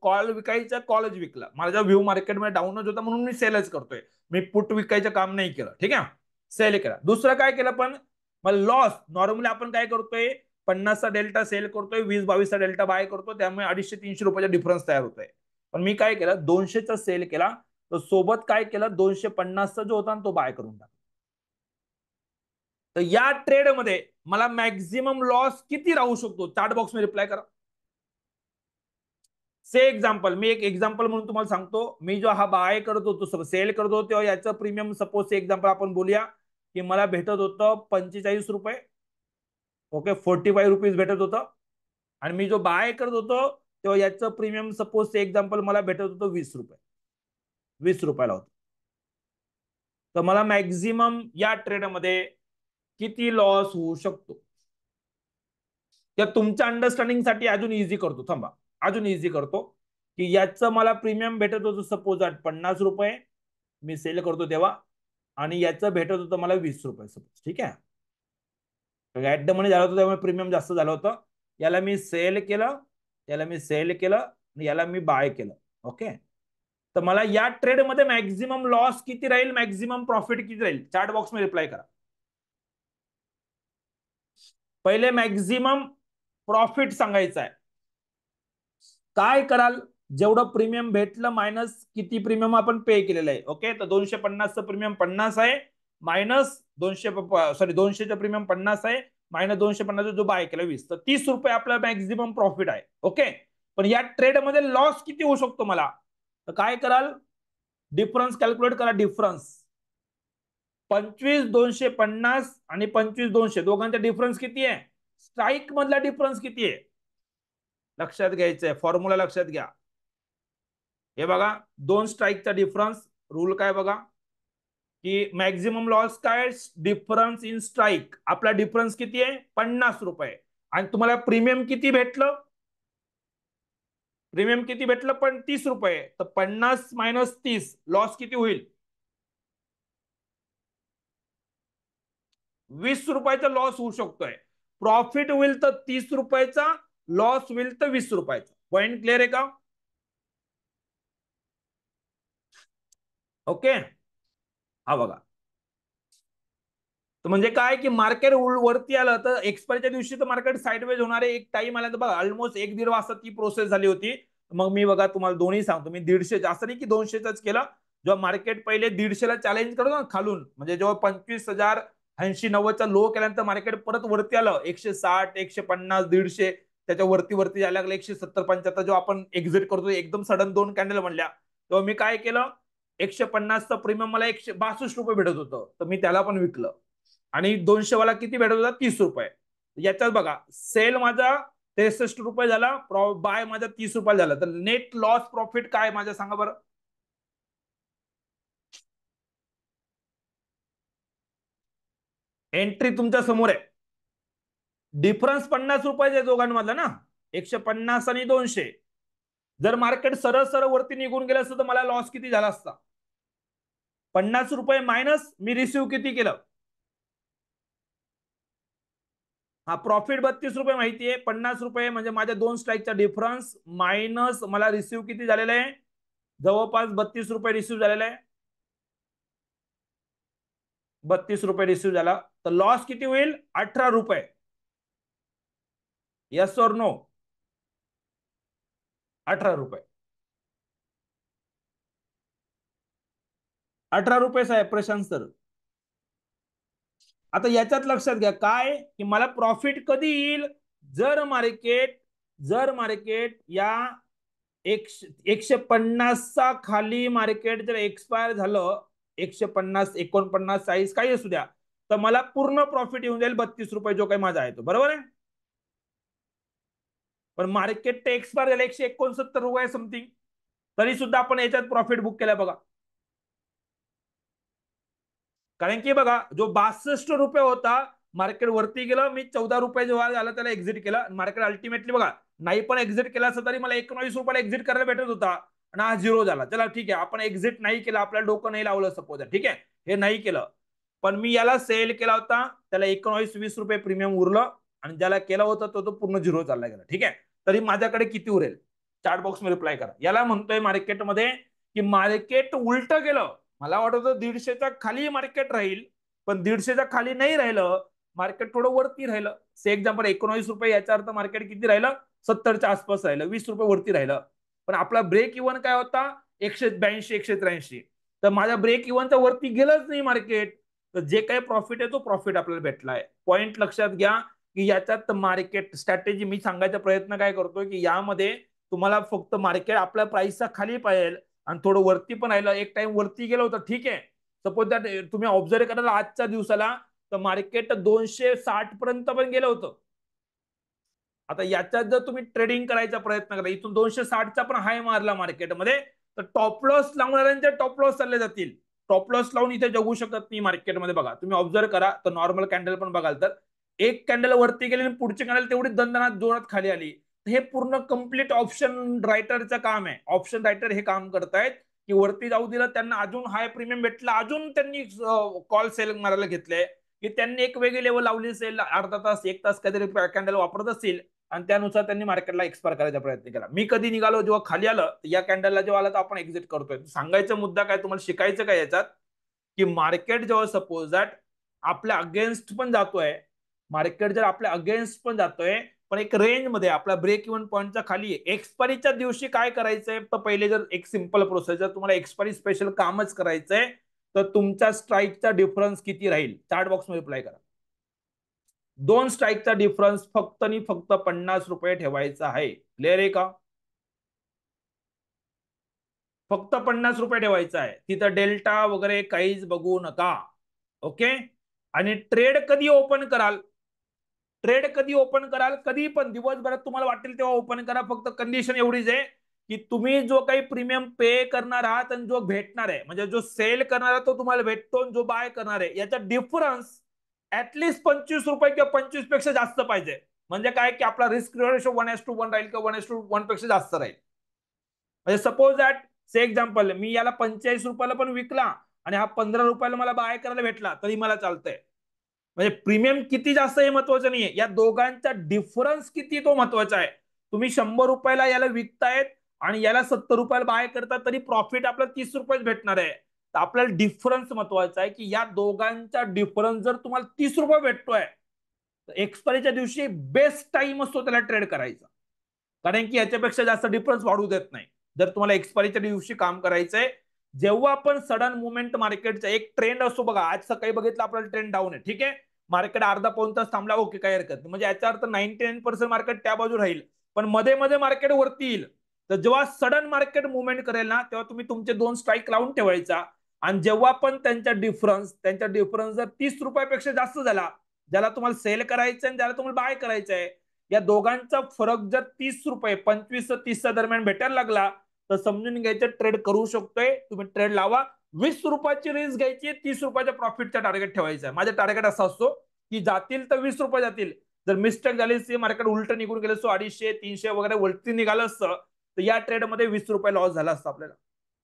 कॉल विकायचा, कॉलच विकला. माझा व्ह्यू मार्केटमध्ये डाऊनच होता म्हणून मी सेलच करतोय. मी पुट विकायचं काम नाही केलं. ठीक आहे, सेल केला. दुसरं काय केलं, पण मला लॉस, नॉर्मली आपण काय करतोय, 50चा डेल्टा सेल करतोय, 20-22चा डेल्टा बाय करतो, त्यामुळे 250-300 रुपयाचा डिफरन्स तयार होतोय. पण मी काय केलं, 200चा सेल केला, तर सोबत काय केलं, 250चा जो होता तो बाय करून टाकला. तर या ट्रेड मध्ये मला मॅक्झिमम लॉस किती राहू शकतो, चार्ट बॉक्स मध्ये रिप्लाय करा. से एक्झाम्पल, मी एक एक्झाम्पल म्हणून तुम्हाला सांगतो. मी जो हा बाय करत होतो, सेल करत होतो, तेव्हा याचं प्रीमियम सपोज एक्झाम्पल आपण बोलूया की मला भेटत होतं 45 रुपये. ओके, 45 रुपीज भेटत होतं. आणि मी जो बाय करत होतो तेव्हा याचं प्रीमियम सपोज एक्झाम्पल मला भेटत होतं 20 रुपये. 20 रुपयाला होतं. तर मला मॅक्झिमम या ट्रेडमध्ये किती लॉस होऊ शकतो, त्या तुमच्या अंडरस्टँडिंगसाठी अजून इझी करतो. थांबा, अजून इझी करतो की याचं मला प्रीमियम भेटत होतं सपोज 50 रुपये, मी सेल करतो तेव्हा. आणि याचं भेटत होतं मला 20 रुपये सपोज. ठीक आहे, ऍट द मनी झालं होतं त्यामुळे प्रीमियम जास्त झालं होतं. याला मी सेल केलं, याला मी सेल केलं, आणि याला मी बाय केलं. ओके, तर मला या ट्रेड मध्ये मॅक्झिमम लॉस किती राहील, मॅक्झिमम प्रॉफिट किती राहील, चार्ट बॉक्स मध्ये रिप्लाय करा. पहिले मॅक्झिमम प्रॉफिट सांगायचं आहे. काय कराल, जेवढं प्रीमियम भेटलं मायनस किती प्रीमियम आपण पे केलेलं आहे. ओके, तर 250चं प्रीमियम 50 आहे, मायनस 200चं प्रीमियम 50 आहे, मायनस 250 जो बाय केला 20, तर 30 रुपये आपला मॅक्झिमम प्रॉफिट आहे. ओके, पण या ट्रेड मध्ये लॉस किती होऊ शकतो मला, तर काय कराल, डिफरन्स कॅल्क्युलेट करा. डिफरन्स 25,250 आणि 25,200 दोघांचा डिफरन्स किती आहे, स्ट्राईक मधला डिफरन्स किती आहे, लक्षात घ्यायचंय. फॉर्म्युला लक्षात घ्या. हे बघा, दोन स्ट्राईकचा डिफरन्स, रूल काय बघा, की मॅक्झिमम लॉस काय, डिफरन्स इन स्ट्राईक. आपला डिफरन्स किती आहे, 50 रुपये. आणि तुम्हाला प्रीमियम किती भेटलं, प्रीमियम किती भेटलं, पण 30 रुपये. तर 50 मायनस 30, लॉस किती होईल, 20 रुपयाचा लॉस होऊ शकतोय. प्रॉफिट होईल तर 30 रुपयाचा, लॉस होईल तर 20 रुपयाचा. पॉइंट क्लिअर आहे का, ओके. हा बघा, तर म्हणजे काय की मार्केट वरती आलं तर एक्सपायरीच्या दिवशी तर मार्केट साईडवेज होणार आहे. एक टाइम आला तर बघा, ऑलमोस्ट 1-1.5 वाजता ती प्रोसेस झाली होती. मग मी बघा तुम्हाला दोन्ही सांगतो, मी 150 जास्त नाही की 200च केला. जेव्हा मार्केट पहिले 150ला चॅलेंज करतो ना खालून, म्हणजे जेव्हा 25,080-90चा लो केल्यानंतर मार्केट परत वरती आलं 160, 150, 150, त्याच्या वरती वरती जायला लागलं 170-75. जेव्हा आपण एक्झिट करतो एकदम सडन 2 कॅन्डल म्हणल्या, तेव्हा मी काय केलं, 150चं प्रीमियम मला 162 रुपये भेटत होतं, तर मी त्याला पण विकलं. आणि 200 वाला किती भेटत होता, 30 रुपये. याच्यात बघा, सेल माझा 63 रुपये झाला, बाय माझा 30 रुपये झाला, तर नेट लॉस प्रॉफिट काय माझ्या सांगा बरं. एंट्री तुमच्या समोर आहे. डिफरन्स 50 रुपयाचे दोघांमधला ना, 150 आणि 200. जर मार्केट सरळ सरळ वरती निघून गेलं असतं तर मला लॉस किती झाला असता. 50 रुपये मायनस मी रिसिव्ह किती केलं. हा प्रॉफिट 32 रुपये माहितीये. 50 रुपये म्हणजे माझ्या दोन स्ट्राईकचा डिफरन्स मायनस मला रिसिव्ह किती झालेला आहे. जवळपास 32 रुपये रिसिव्ह झालेला आहे. 32 रुपये रिसिव्ह झाला तर लॉस किती होईल. 18 रुपये. यस और नो. 18 रुपये. 18 रुपये साहेब प्रशांत सर. आता याच्यात लक्षात घ्या काय की मला प्रॉफिट कधी येईल. जर मार्केट या 150 खाली मार्केट जर एक्सपायर झालं, 150 49 40 काही असू द्या, तर मला पूर्ण प्रॉफिट येऊन जाईल 32 रुपये जो काही माझा आहे तो. बरोबर आहे. पण मार्केट ते एक्सपायर झालं 169 रुपये समथिंग, तरी सुद्धा आपण याच्यात प्रॉफिट बुक केला बघा. कारण की बघा जो 62 रुपये होता मार्केट वरती गेलं, मी 14 रुपये जेव्हा झालं त्याला एक्झिट केलं. मार्केट अल्टिमेटली बघा नाही पण एक्झिट केला असं तरी मला 19 रुपयाला एक्झिट करायला भेटत होता आणि हा झिरो झाला. चला ठीक आहे, आपण एक्झिट नाही केला, आपल्याला डोकं नाही लावलं सपोज, ठीक आहे, हे नाही केलं. पण मी याला सेल केला होता, त्याला 19-20 रुपये प्रीमियम उरलं आणि ज्याला केला होता तो पूर्ण झिरो चालला गेला. ठीक आहे, तरी माझ्याकडे किती उरेल. चार्ट बॉक्स मध्ये रिप्लाय करा. याला म्हणतोय मार्केटमध्ये की मार्केट उलट गेलं. मला वाटत 150च्या खाली मार्केट राहील, पण 150च्या खाली नाही राहिलं, मार्केट थोडं वरती राहिलं. से एक्झाम्पल 19 रुपये, याचा अर्थ मार्केट किती राहिलं. 70च्या आसपास राहिलं, 20 रुपये वरती राहिलं. पण आपला ब्रेक इव्हन काय होता 182 183. तर माझ्या ब्रेक इव्हनच्या वरती गेलंच नाही मार्केट, तर जे काही प्रॉफिट आहे तो प्रॉफिट आपल्याला भेटलाय. पॉइंट लक्षात घ्या की याच्यात मार्केट स्ट्रॅटेजी मी सांगायचा प्रयत्न काय करतोय की यामध्ये तुम्हाला फक्त मार्केट आपल्या प्राइसचा खाली पाहिजे आणि थोडं वरती पण राहिलं. एक टाइम वरती गेलं होतं, ठीक आहे, सपोज दॅट तुम्ही ऑब्झर्व कराल आजच्या दिवसाला तर मार्केट 260 पर्यंत पण गेलं होतं. आता याच्यात जर तुम्ही ट्रेडिंग करायचा प्रयत्न करा, इथून 260चा पण हाय मारला मार्केटमध्ये, तर टॉप लॉस लावणाऱ्यांचे टॉप लॉस चालले जातील. टॉप लॉस लावून इथे जगू शकत नाही मार्केटमध्ये. बघा तुम्ही ऑब्झर्व करा तर नॉर्मल कॅन्डल पण बघाल तर एक कॅन्डल वरती गेली आणि पुढची कॅन्डल तेवढी दंदनात जोरात खाली आली. हे पूर्ण कम्प्लीट ऑप्शन रायटरचं काम आहे. ऑप्शन रायटर हे काम करतायत की वरती जाऊ दिलं, त्यांना अजून हाय प्रीमियम भेटला, अजून त्यांनी कॉल सेल मारायला घेतले की त्यांनी एक वेगळी लेवल लावली असेल, अर्धा तास 1 तास काहीतरी कॅन्डल वापरत असतील आणि त्यानुसार त्यांनी मार्केटला एक्सपायर करायचा प्रयत्न केला. मी कधी निघालो जेव्हा खाली आलं, या कॅन्डलला जेव्हा आलं तर आपण एक्झिट करतोय. सांगायचा मुद्दा काय तुम्हाला शिकायचं काय याच्यात की मार्केट जेव्हा सपोज दॅट आपल्या अगेन्स्ट पण जातोय, मार्केट जर आपल्या अगेन्स्ट पण जातोय पण एक रेंज मध्ये आपला ब्रेक इव्हन पॉईंटच्या खाली आहे, एक्सपायरीच्या दिवशी काय करायचंय तर पहिले जर एक सिंपल प्रोसेस, जर तुम्हाला एक्सपायरी स्पेशल कामच करायचंय तर तुमच्या स्ट्राईकचा डिफरन्स किती राहील चार्ट बॉक्स मध्ये रिप्लाय करा. दोन स्ट्राईकचा डिफरन्स फक्त आणि फक्त 50 रुपये ठेवायचा आहे. क्लिअर आहे का. फक्त 50 रुपये ठेवायचा आहे, तिथं डेल्टा वगैरे काहीच बघू नका. ओके. आणि ट्रेड कधी ओपन कराल, ट्रेड कधी ओपन कराल, कधी पण दिवसभरात तुम्हाला वाटेल तेव्हा ओपन करा. फक्त कंडिशन एवढीच आहे की तुम्ही जो काही प्रीमियम पे करणार आहात आणि जो भेटणार आहे, म्हणजे जो सेल करणार आहे तो तुम्हाला भेटतो, जो बाय करणार आहे याचा डिफरन्स ऍटलीस्ट 25 रुपये किंवा 25 पेक्षा जास्त पाहिजे. म्हणजे काय की आपला रिस्क रेशो 1:1 राहील किंवा 1:1 पेक्षा जास्त राहील. म्हणजे सपोज दॅट से एक्झाम्पल मी याला 45 रुपयाला पण विकला आणि हा 15 रुपयाला मला बाय करायला भेटला तरी मला चालतंय. म्हणजे प्रीमियम किती जास्त हे महत्वाचं नाहीये, या दोघांचा डिफरन्स किती तो महत्वाचा आहे. तुम्ही 100 रुपयाला याला विकतायत आणि याला 70 रुपयाला बाय करतात तरी प्रॉफिट आपल्याला 30 रुपये भेटणार आहे. तर आपल्याला डिफरन्स महत्वाचा आहे की या दोघांचा डिफरन्स जर तुम्हाला 30 रुपये भेटतोय तर एक्सपायरीच्या दिवशी बेस्ट टाइम असतो त्याला ट्रेड करायचा. कारण की याच्यापेक्षा जास्त डिफरन्स वाढू देत नाही जर तुम्हाला एक्सपायरीच्या दिवशी काम करायचंय. जेव्हा पण सडन मुवमेंट मार्केटचा एक ट्रेंड असतो बघा, आज सकाळी बघितलं आपल्याला ट्रेंड डाऊन आहे, ठीक आहे, मार्केट अर्धा पाऊण तास थांबला, ओके काही हरकत नाही, म्हणजे याचा अर्थ 99% मार्केट त्या बाजू राहील. पण मध्ये मध्ये मार्केट वरती येईल, तर जेव्हा सडन मार्केट मुवमेंट करेल ना तेव्हा तुम्ही तुमचे 2 स्ट्राईक लावून ठेवायचा. आणि जेव्हा पण त्यांचा डिफरन्स जर 30 रुपयापेक्षा जास्त झाला, ज्याला तुम्हाला सेल करायचं आणि ज्याला तुम्हाला बाय करायचं आहे, या दोघांचा फरक जर 30 रुपये 25 ते 30 दरम्यान भेटायला लागला तर समजून घ्यायचं ट्रेड करू शकतोय. तुम्ही ट्रेड लावा. 20 रुपयाची रिस्क घ्यायची, 30 रुपयाच्या प्रॉफिटचा टार्गेट ठेवायचा आहे. माझा टार्गेट असा असतो की जातील तर 20 रुपये जातील. जर मिस्टेक झाली मार्केट उलट निघून गेलं 250 300 वगैरे वरती निघालं असतं तर या ट्रेडमध्ये 20 रुपये लॉस झाला असतं आपल्याला.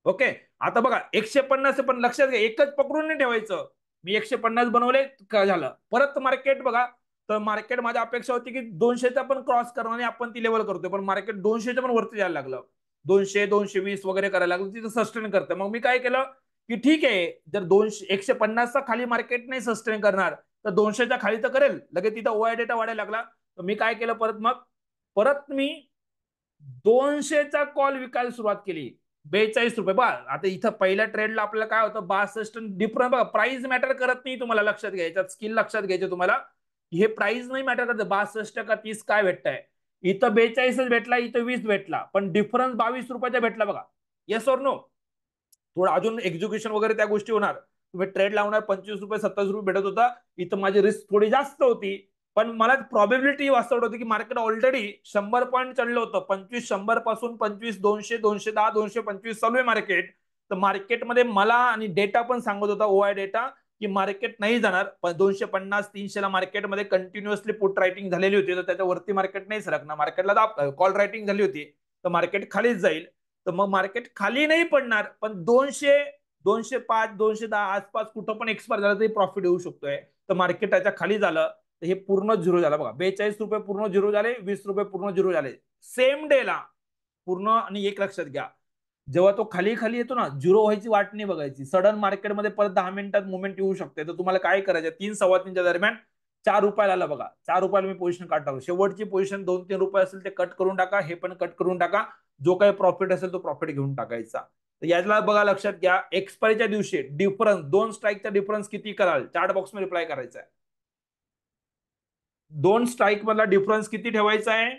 ओके. आता बघा 150 पण लक्षात घ्या, एकच पकडून नाही ठेवायचं. मी 150 बनवले काय झालं, परत मार्केट बघा तर मार्केट माझी अपेक्षा होती की 200चा पण क्रॉस करणार आणि आपण ती लेवल करतोय, पण मार्केट 200च्या पण वरती जायला लागलं. 200 220 वगैरे करायला लागलं, तिथं सस्टेन करतं. मग मी काय केलं की ठीक आहे, जर 200 150चा खाली मार्केट नाही सस्टेन करणार तर 200च्या खाली तर करेल. लगेच तिथं ओआय डेटा वाढायला लागला. तर मी काय केलं परत मी 200चा कॉल विकायला सुरुवात केली. 42 रुपये. बघा आता इथं पहिल्या ट्रेडला आपल्याला काय होतं 62 डिफरन्स. बघा प्राइस मॅटर करत नाही, तुम्हाला लक्षात घ्यायचं, स्किल लक्षात घ्यायचं तुम्हाला. हे प्राइस नाही मॅटर करत, 62 का 30 काय भेटतंय. इथं 42 भेटला, इथं 20 भेटला, पण डिफरन्स 22 रुपयाचा भेटला बघा. Yes or no. थोडं अजून एक्झिक्युशन वगैरे त्या गोष्टी होणार. तुम्ही ट्रेड लावणार 25 रुपये 27 रुपये भेटत होता, इथं माझी रिस्क थोडी जास्त होती. पण मला प्रॉबिलिटी वाचवत होती की मार्केट ऑलरेडी 100 पॉईंट चढलं होतं. 25 100 पासून 25 200 210 225 चालू आहे मार्केट. तर मार्केटमध्ये मला आणि डेटा पण सांगत होता ओआय डेटा की मार्केट नाही जाणार. 250 300 ला मार्केटमध्ये कंटिन्युअसली पुट रायटिंग झालेली होती, तर त्याच्यावरती मार्केट नाही सरकणार. मार्केटला कॉल रायटिंग झाली होती तर मार्केट खालीच जाईल. तर मग मार्केट खाली नाही पडणार, पण 200 205 210 आसपास कुठं पण एक्सपायर झालं तरी प्रॉफिट येऊ शकतोय. तर मार्केट त्याच्या खाली झालं तर हे पूर्ण झिरो झालं बघा. 42 रुपये पूर्ण झिरो झाले, 20 रुपये पूर्ण झिरो झाले सेम डेला पूर्ण. आणि एक लक्षात घ्या, जेव्हा तो खाली खाली येतो ना, झिरो व्हायची वाट नाही बघायची. सडन मार्केटमध्ये परत 10 मिनिटात मुवमेंट येऊ शकते. तर तुम्हाला काय करायचं, 3 सव्वा 3च्या दरम्यान 4 रुपयाला आला बघा. 4 रुपयाला मी पोझिशन काढ टाकतो. शेवटची पोझिशन 2-3 रुपये असेल ते कट करून टाका, हे पण कट करून टाका. जो काही प्रॉफिट असेल तो प्रॉफिट घेऊन टाकायचा. तर याला बघा लक्षात घ्या, एक्सपायरीच्या दिवशी डिफरन्स 2 स्ट्राईकचा डिफरन्स किती कराल, चार्ट बॉक्स मध्ये रिप्लाय करायचा आहे. 2 स्ट्राईक मधला डिफरन्स किती ठेवायचा आहे,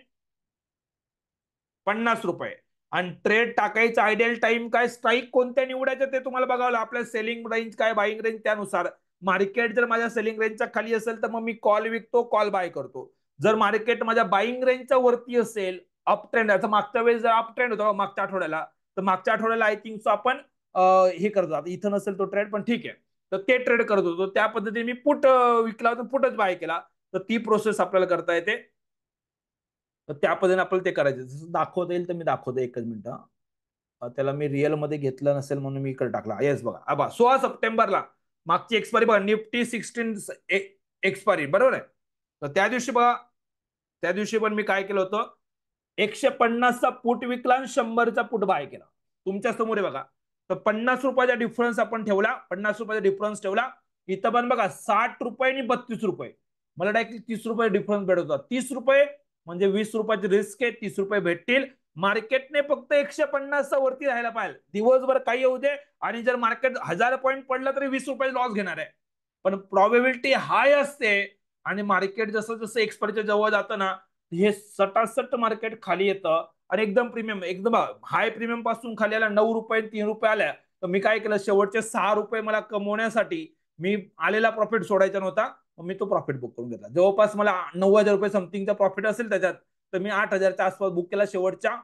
50 रुपये. आणि ट्रेड टाकायचा आयडियल टाइम काय, स्ट्राईक कोणत्या निवडायचं ते तुम्हाला बघावं. आपल्या सेलिंग रेंज काय, बाईंग रेंज, त्यानुसार. मार्केट जर माझ्या सेलिंग रेंजच्या खाली असेल तर मग मी कॉल विकतो, कॉल बाय करतो. जर मार्केट माझ्या बाईंग रेंजच्या वरती असेल, अप ट्रेंड, आता मागच्या वेळेस जर अप ट्रेंड होता मागच्या आठवड्याला, तर मागच्या आठवड्याला आय थिंक सो आपण हे करतो. आता इथं नसेल तो ट्रेड, पण ठीक आहे. तर ते ट्रेड करत होतो, त्या पद्धतीने मी पुट विकला होता, पुटच बाय केला. तर ती प्रोसेस आपल्याला करता येते. तर त्या पद्धतीने आपल्याला ते करायचं. जसं दाखवता येईल तर मी दाखवतो, एकच मिनिट. त्याला मी रिअल मध्ये घेतलं नसेल म्हणून मी इकडे टाकला. येस बघा, आबा 16 सप्टेंबरला मागची एक्सपायरी बघा, निफ्टी 16 एक्सपायरी बरोबर आहे. तर त्या दिवशी बघा, त्या दिवशी पण मी काय केलं होतं, 150चा पुट विकला आणि 100चा पुट बाय केला. तुमच्या समोर आहे बघा. तर 50 रुपयाचा डिफरन्स आपण ठेवला, 50 रुपयाचा डिफरन्स ठेवला. इथं पण बघा 60 रुपये आणि 32 रुपये. मला डायरेक्ट 30 रुपये डिफरन्स भेटत होता. 30 रुपये म्हणजे 20 रुपयाची रिस्क आहे, 30 रुपये भेटतील. मार्केटने फक्त 150चा वरती राहायला पाहिजे, दिवसभर काही येऊ दे. आणि जर मार्केट 1000 पॉईंट पडलं तरी 20 रुपये लॉस घेणार आहे. पण प्रॉबिलिटी हाय असते. आणि मार्केट जसं जसं एक्सपायरीच्या जवळ जातं ना, हे सटासट मार्केट खाली येतं. आणि एकदम प्रीमियम, एकदम हाय प्रीमियम पासून खाली आला 9 रुपये 3 रुपये आल्या. तर मी काय केलं, शेवटचे 6 रुपये मला कमवण्यासाठी मी आलेला प्रॉफिट सोडायचा नव्हता. मी तो प्रॉफिट बुक करून घेतला. जवळपास मला 9000 रुपये समथिंगचा प्रॉफिट असेल त्याच्यात, तर मी 8000च्या आसपास बुक केला शेवटच्या.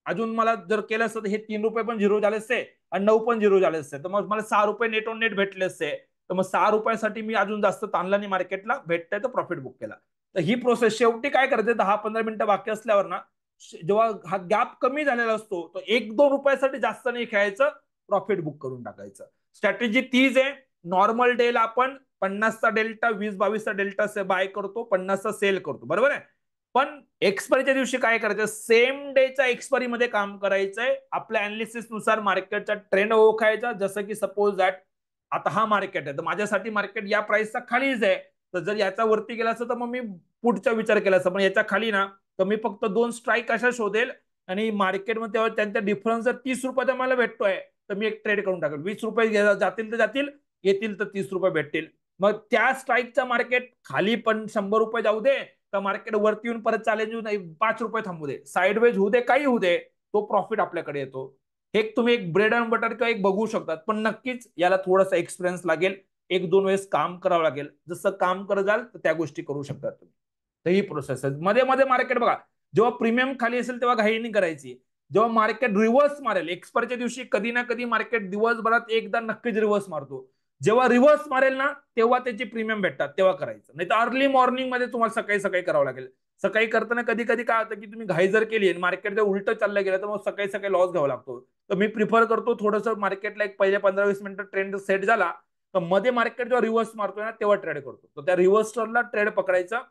अजून मला जर केलं असतं हे 3 रुपये पण झिरो झाले असते आणि 9 पण झिरो झाले असते, तर मग मला 6 रुपये नेट ऑन नेट भेटले असते. तर मग 6 रुपयासाठी मी अजून जास्त ताणला नाही, मार्केटला भेटतंय तर प्रॉफिट बुक केला. तर ही प्रोसेस शेवटी काय करायचं, 10-15 मिनिटं बाकी असल्यावर ना, जेव्हा हा गॅप कमी झालेला असतो तर 1-2 रुपयासाठी जास्त नाही खेळायचं, प्रॉफिट बुक करून टाकायचं. स्ट्रॅटेजी तीच आहे. नॉर्मल डेला आपण 50चा डेल्टा 20-22चा डेल्टा बाय करतो, 50चा सेल करतो, बरोबर आहे. पण एक्सपायरीच्या दिवशी काय करायचं, सेम डेच्या एक्सपायरी मध्ये काम करायचंय. आपल्या अनालिसिस नुसार मार्केटचा ट्रेंड ओळखायचा. जसं की सपोज दॅट आता हा मार्केट आहे, तर माझ्यासाठी मार्केट या प्राइसचा खालीच आहे. तर जर याचा वरती गेला असतं तर मग मी पुढचा विचार केला असता. पण याच्या खाली ना, तर मी फक्त 2 स्ट्राईक अशा शोधेल. आणि मार्केटमध्ये त्यांचा डिफरन्स जर 30 रुपयाचा मला भेटतोय तर मी एक ट्रेड करून टाकेल. 20 रुपये जातील तर जातील, येतील तर 30 रुपये भेटतील. मग त्या स्ट्राईकचा मार्केट खाली पण 100 रुपये जाऊ दे, तर मार्केट वरती येऊन परत चॅलेंज येऊन 5 रुपये थांबू दे, साईडवेज होऊ दे, काही होऊ दे, तो प्रॉफिट आपल्याकडे येतो. हे तुम्ही एक ब्रेड अँड बटर किंवा एक बघू शकतात. पण नक्कीच याला थोडासा एक्सपिरियन्स लागेल, 1-2 वेळेस काम करावं लागेल. जसं काम करत जाल तर त्या गोष्टी करू शकतात तुम्ही. तर ही प्रोसेस आहे. मध्ये मध्ये मार्केट बघा, जेव्हा प्रीमियम खाली असेल तेव्हा घाई नाही करायची. जेव्हा मार्केट रिव्हर्स मारेल एक्सपायरीच्या दिवशी कधी ना कधी मार्केट दिवसभरात एकदा नक्कीच रिव्हर्स मारतो. जेव्हा रिव्हर्स मारेल ना तेव्हा त्याची प्रीमियम भेटतात, तेव्हा करायचं. नाही तर अर्ली मॉर्निंग मध्ये तुम्हाला सकाळी सकाळी करावं लागेल. सकाळी करताना कधी कधी काय होतं की तुम्ही घाई जर केली आणि मार्केट जर उलटं चाललं गेलं तर मग सकाळी सकाळी लॉस घ्यावा लागतो. तर मी प्रिफर करतो थोडंसं मार्केटला एक पहिले 15-20 मिनिटं ट्रेंड सेट झाला तर मध्ये मार्केट जेव्हा रिव्हर्स मारतोय ना तेव्हा ट्रेड करतो. तर त्या रिव्हर्सरला ट्रेड पकडायचा.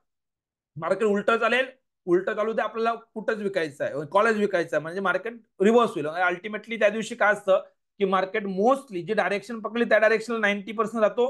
मार्केट उलटं चालेल, उलटं चालू ते आपल्याला कुठंच विकायचं आहे, कॉलेज विकायचं आहे, म्हणजे मार्केट रिव्हर्स होईल. अल्टिमेटली त्या दिवशी काय असतं की मार्केट मोस्टली जी डायरेक्शन पकडली त्या डायरेक्शनला 90% जातो.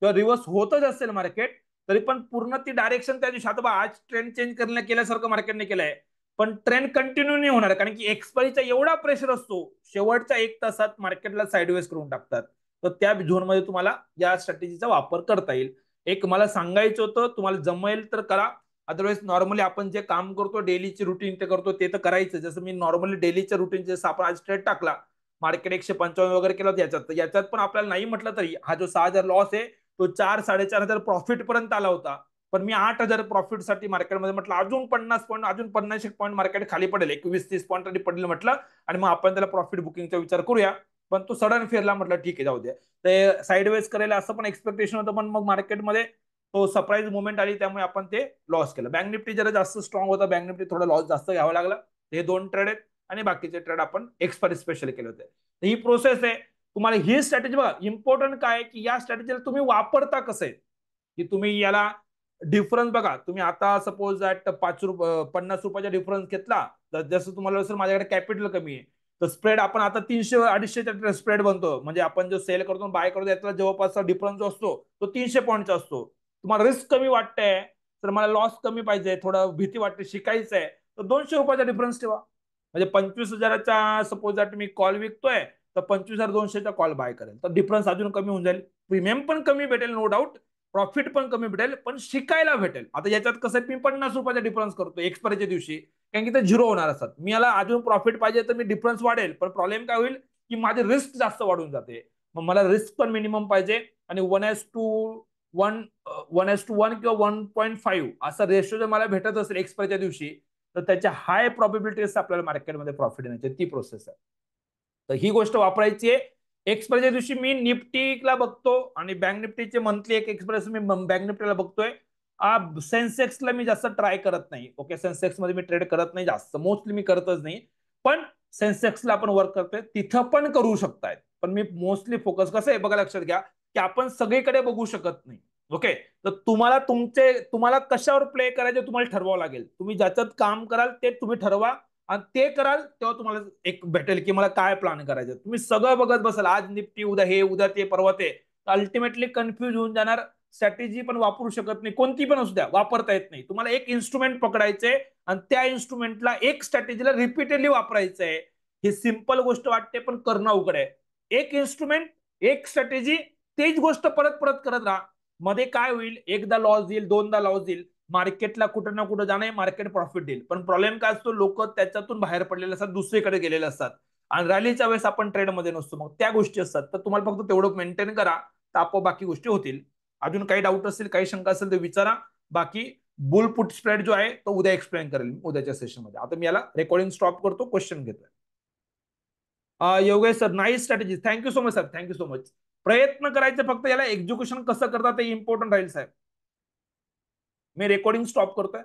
किंवा रिव्हर्स होतच असेल मार्केट तरी पण पूर्ण ती डायरेक्शन त्या दिवशी, आता आज ट्रेंड चेंज केल्यासारखं मार्केटने केलंय पण ट्रेंड कंटिन्यू नाही होणार, कारण की एक्सपायरीचा एवढा प्रेशर असतो शेवटच्या 1 तासात मार्केटला साईडवेज करून टाकतात. तर त्या झोनमध्ये तुम्हाला या स्ट्रॅटेजीचा वापर करता येईल. एक मला सांगायचं होतं, तुम्हाला जमेल तर करा. अदरवाईज नॉर्मली आपण जे काम करतो डेलीची रुटीन ते करतो ते तर करायचं. जसं मी नॉर्मली डेलीच्या रुटीन जसं आपण आज ट्रेड टाकला, मार्केट 155 वगैरे केला याच्यात, याच्यात पण आपल्याला नाही म्हटलं तरी हा जो 6,000 लॉस आहे तो 4-4.5 हजार प्रॉफिट पर्यंत आला होता. पण मी 8,000 प्रॉफिट साठी मार्केटमध्ये म्हटलं अजून 50 पॉईंट, अजून 50 पॉईंट मार्केट खाली पडेल, 21-30 पॉईंट तरी पडेल म्हटलं, आणि मग आपण त्याला प्रॉफिट बुकिंगचा विचार करूया. पण तो सडन फिरला, म्हटलं ठीक आहे जाऊ दे. ते साईडवेज करेल असं पण एक्सपेक्टेशन होतं, पण मग मार्केटमध्ये तो सरप्राईज मुवमेंट आली त्यामुळे आपण ते लॉस केलं. बँक निफ्टी जरा जास्त स्ट्रॉंग होता, बँक निफ्टी थोडा लॉस जास्त घ्यावा लागला. हे 2 ट्रेड आहेत आणि बाकीचे ट्रेड आपण एक्सपायरी स्पेशल केले होते. ही प्रोसेस आहे. तुम्हाला ही स्ट्रॅटेजी बघा, इम्पॉर्टंट काय की या स्ट्रॅटेजीला तुम्ही वापरता कसं आहे, की तुम्ही याला डिफरन्स बघा. तुम्ही आता सपोज ॲट 50 रुपयाचा डिफरन्स घेतला तर जसं तुम्हाला सर माझ्याकडे कॅपिटल कमी आहे तर स्प्रेड आपण आता 300-250 स्प्रेड बनतो, म्हणजे आपण जो सेल करतो बाय करतो त्यातला जवळपासचा डिफरन्स जो असतो तो 300 पॉईंटचा असतो. तुम्हाला रिस्क कमी वाटतंय तर मला लॉस कमी पाहिजे, थोडं भीती वाटते, शिकायचं आहे, तर 200 रुपयाचा डिफरन्स ठेवा. म्हणजे 25,000चा सपोज मी कॉल विकतोय तर 25,200चा कॉल बाय करेल, तर डिफरन्स अजून कमी होऊन जाईल. प्रीमियम पण कमी भेटेल नो डाऊट, प्रॉफिट पण कमी भेटेल, पण शिकायला भेटेल. आता याच्यात कसं मी 50 रुपयाचा डिफरन्स करतो एक्सपायरीच्या दिवशी, कारण की ते झिरो होणार असतात. मी याला अजून प्रॉफिट पाहिजे तर मी डिफरन्स वाढेल, पण प्रॉब्लेम काय होईल की माझी रिस्क जास्त वाढून जाते. मग मला रिस्क पण मिनिमम पाहिजे, आणि 1:1 किंवा 1.5 असा रेशो जर मला भेटत असेल एक्सपायरीच्या दिवशी तर त्याच्या हाय प्रॉबिलिटी आपल्याला मार्केटमध्ये प्रॉफिट येण्याची ती प्रोसेस आहे. तर ही गोष्ट वापरायची आहे. एक्सपायरीच्या दिवशी मी निफ्टीला बघतो आणि बँक निफ्टीचे मंथली एक एक्सप्रेस मी बँक निफ्टीला बघतोय. सेन्सेक्सला मी जास्त ट्राय करत नाही. ओके, सेन्सेक्स मध्ये मी ट्रेड करत नाही जास्त, मोस्टली मी करतच नाही. पण सेन्सेक्सला आपण वर्क करतोय तिथं पण करू शकतायत, पण मी मोस्टली फोकस कसं आहे बघा, लक्षात घ्या की आपण सगळीकडे बघू शकत नाही. ओके, तर तुम्हाला कशावर प्ले करायचे तुम्हाला ठरवावं लागेल. तुम्ही ज्याच्यात काम कराल ते तुम्ही ठरवा आणि ते कराल तेव्हा तुम्हाला एक भेटेल की मला काय प्लॅन करायचं. तुम्ही सगळं बघत बसाल, आज निफ्टी, उद्या हे, उद्या ते, परवा ते, अल्टिमेटली कन्फ्युज होऊन जाणार. स्ट्रॅटेजी पण वापरू शकत नाही, कोणती पण असू द्या, वापरता येत नाही. तुम्हाला एक इन्स्ट्रुमेंट पकडायचंय आणि त्या इन्स्ट्रुमेंटला एक स्ट्रॅटेजीला रिपीटेडली वापरायचंय. ही सिंपल गोष्ट वाटते पण करणं अवघड आहे. एक इन्स्ट्रुमेंट, एक स्ट्रॅटेजी, तेच गोष्ट परत परत करत राहा. मध्ये काय होईल, एकदा लॉस देईल, दोनदा लॉस देईल, मार्केटला कुठं ना कुठं जाणे, मार्केट प्रॉफिट देईल, पण प्रॉब्लेम काय असतो, लोक त्याच्यातून बाहेर पडलेले असतात, दुसरीकडे गेलेले असतात, आणि रॅलीच्या वेळेस आपण ट्रेडमध्ये नसतो. मग त्या गोष्टी असतात. तर तुम्हाला फक्त तेवढं मेंटेन करा, तर आपोआप बाकी गोष्टी होतील. अजून काही डाऊट असेल, काही शंका असेल तर विचारा. बाकी बुल पुट स्प्रेड जो आहे तो उद्या एक्सप्लेन करेल उद्याच्या सेशनमध्ये. आता मी याला रेकॉर्डिंग स्टॉप करतो, क्वेश्चन घेतोय. Yogesh sir, nice strategy, thank you so much sir, thank you so much. प्रयत्न करायचे, फक्त याला एक्झिक्युशन कसं करतात ते इम्पॉर्टंट राहील साहेब. मी रेकॉर्डिंग स्टॉप करतोय.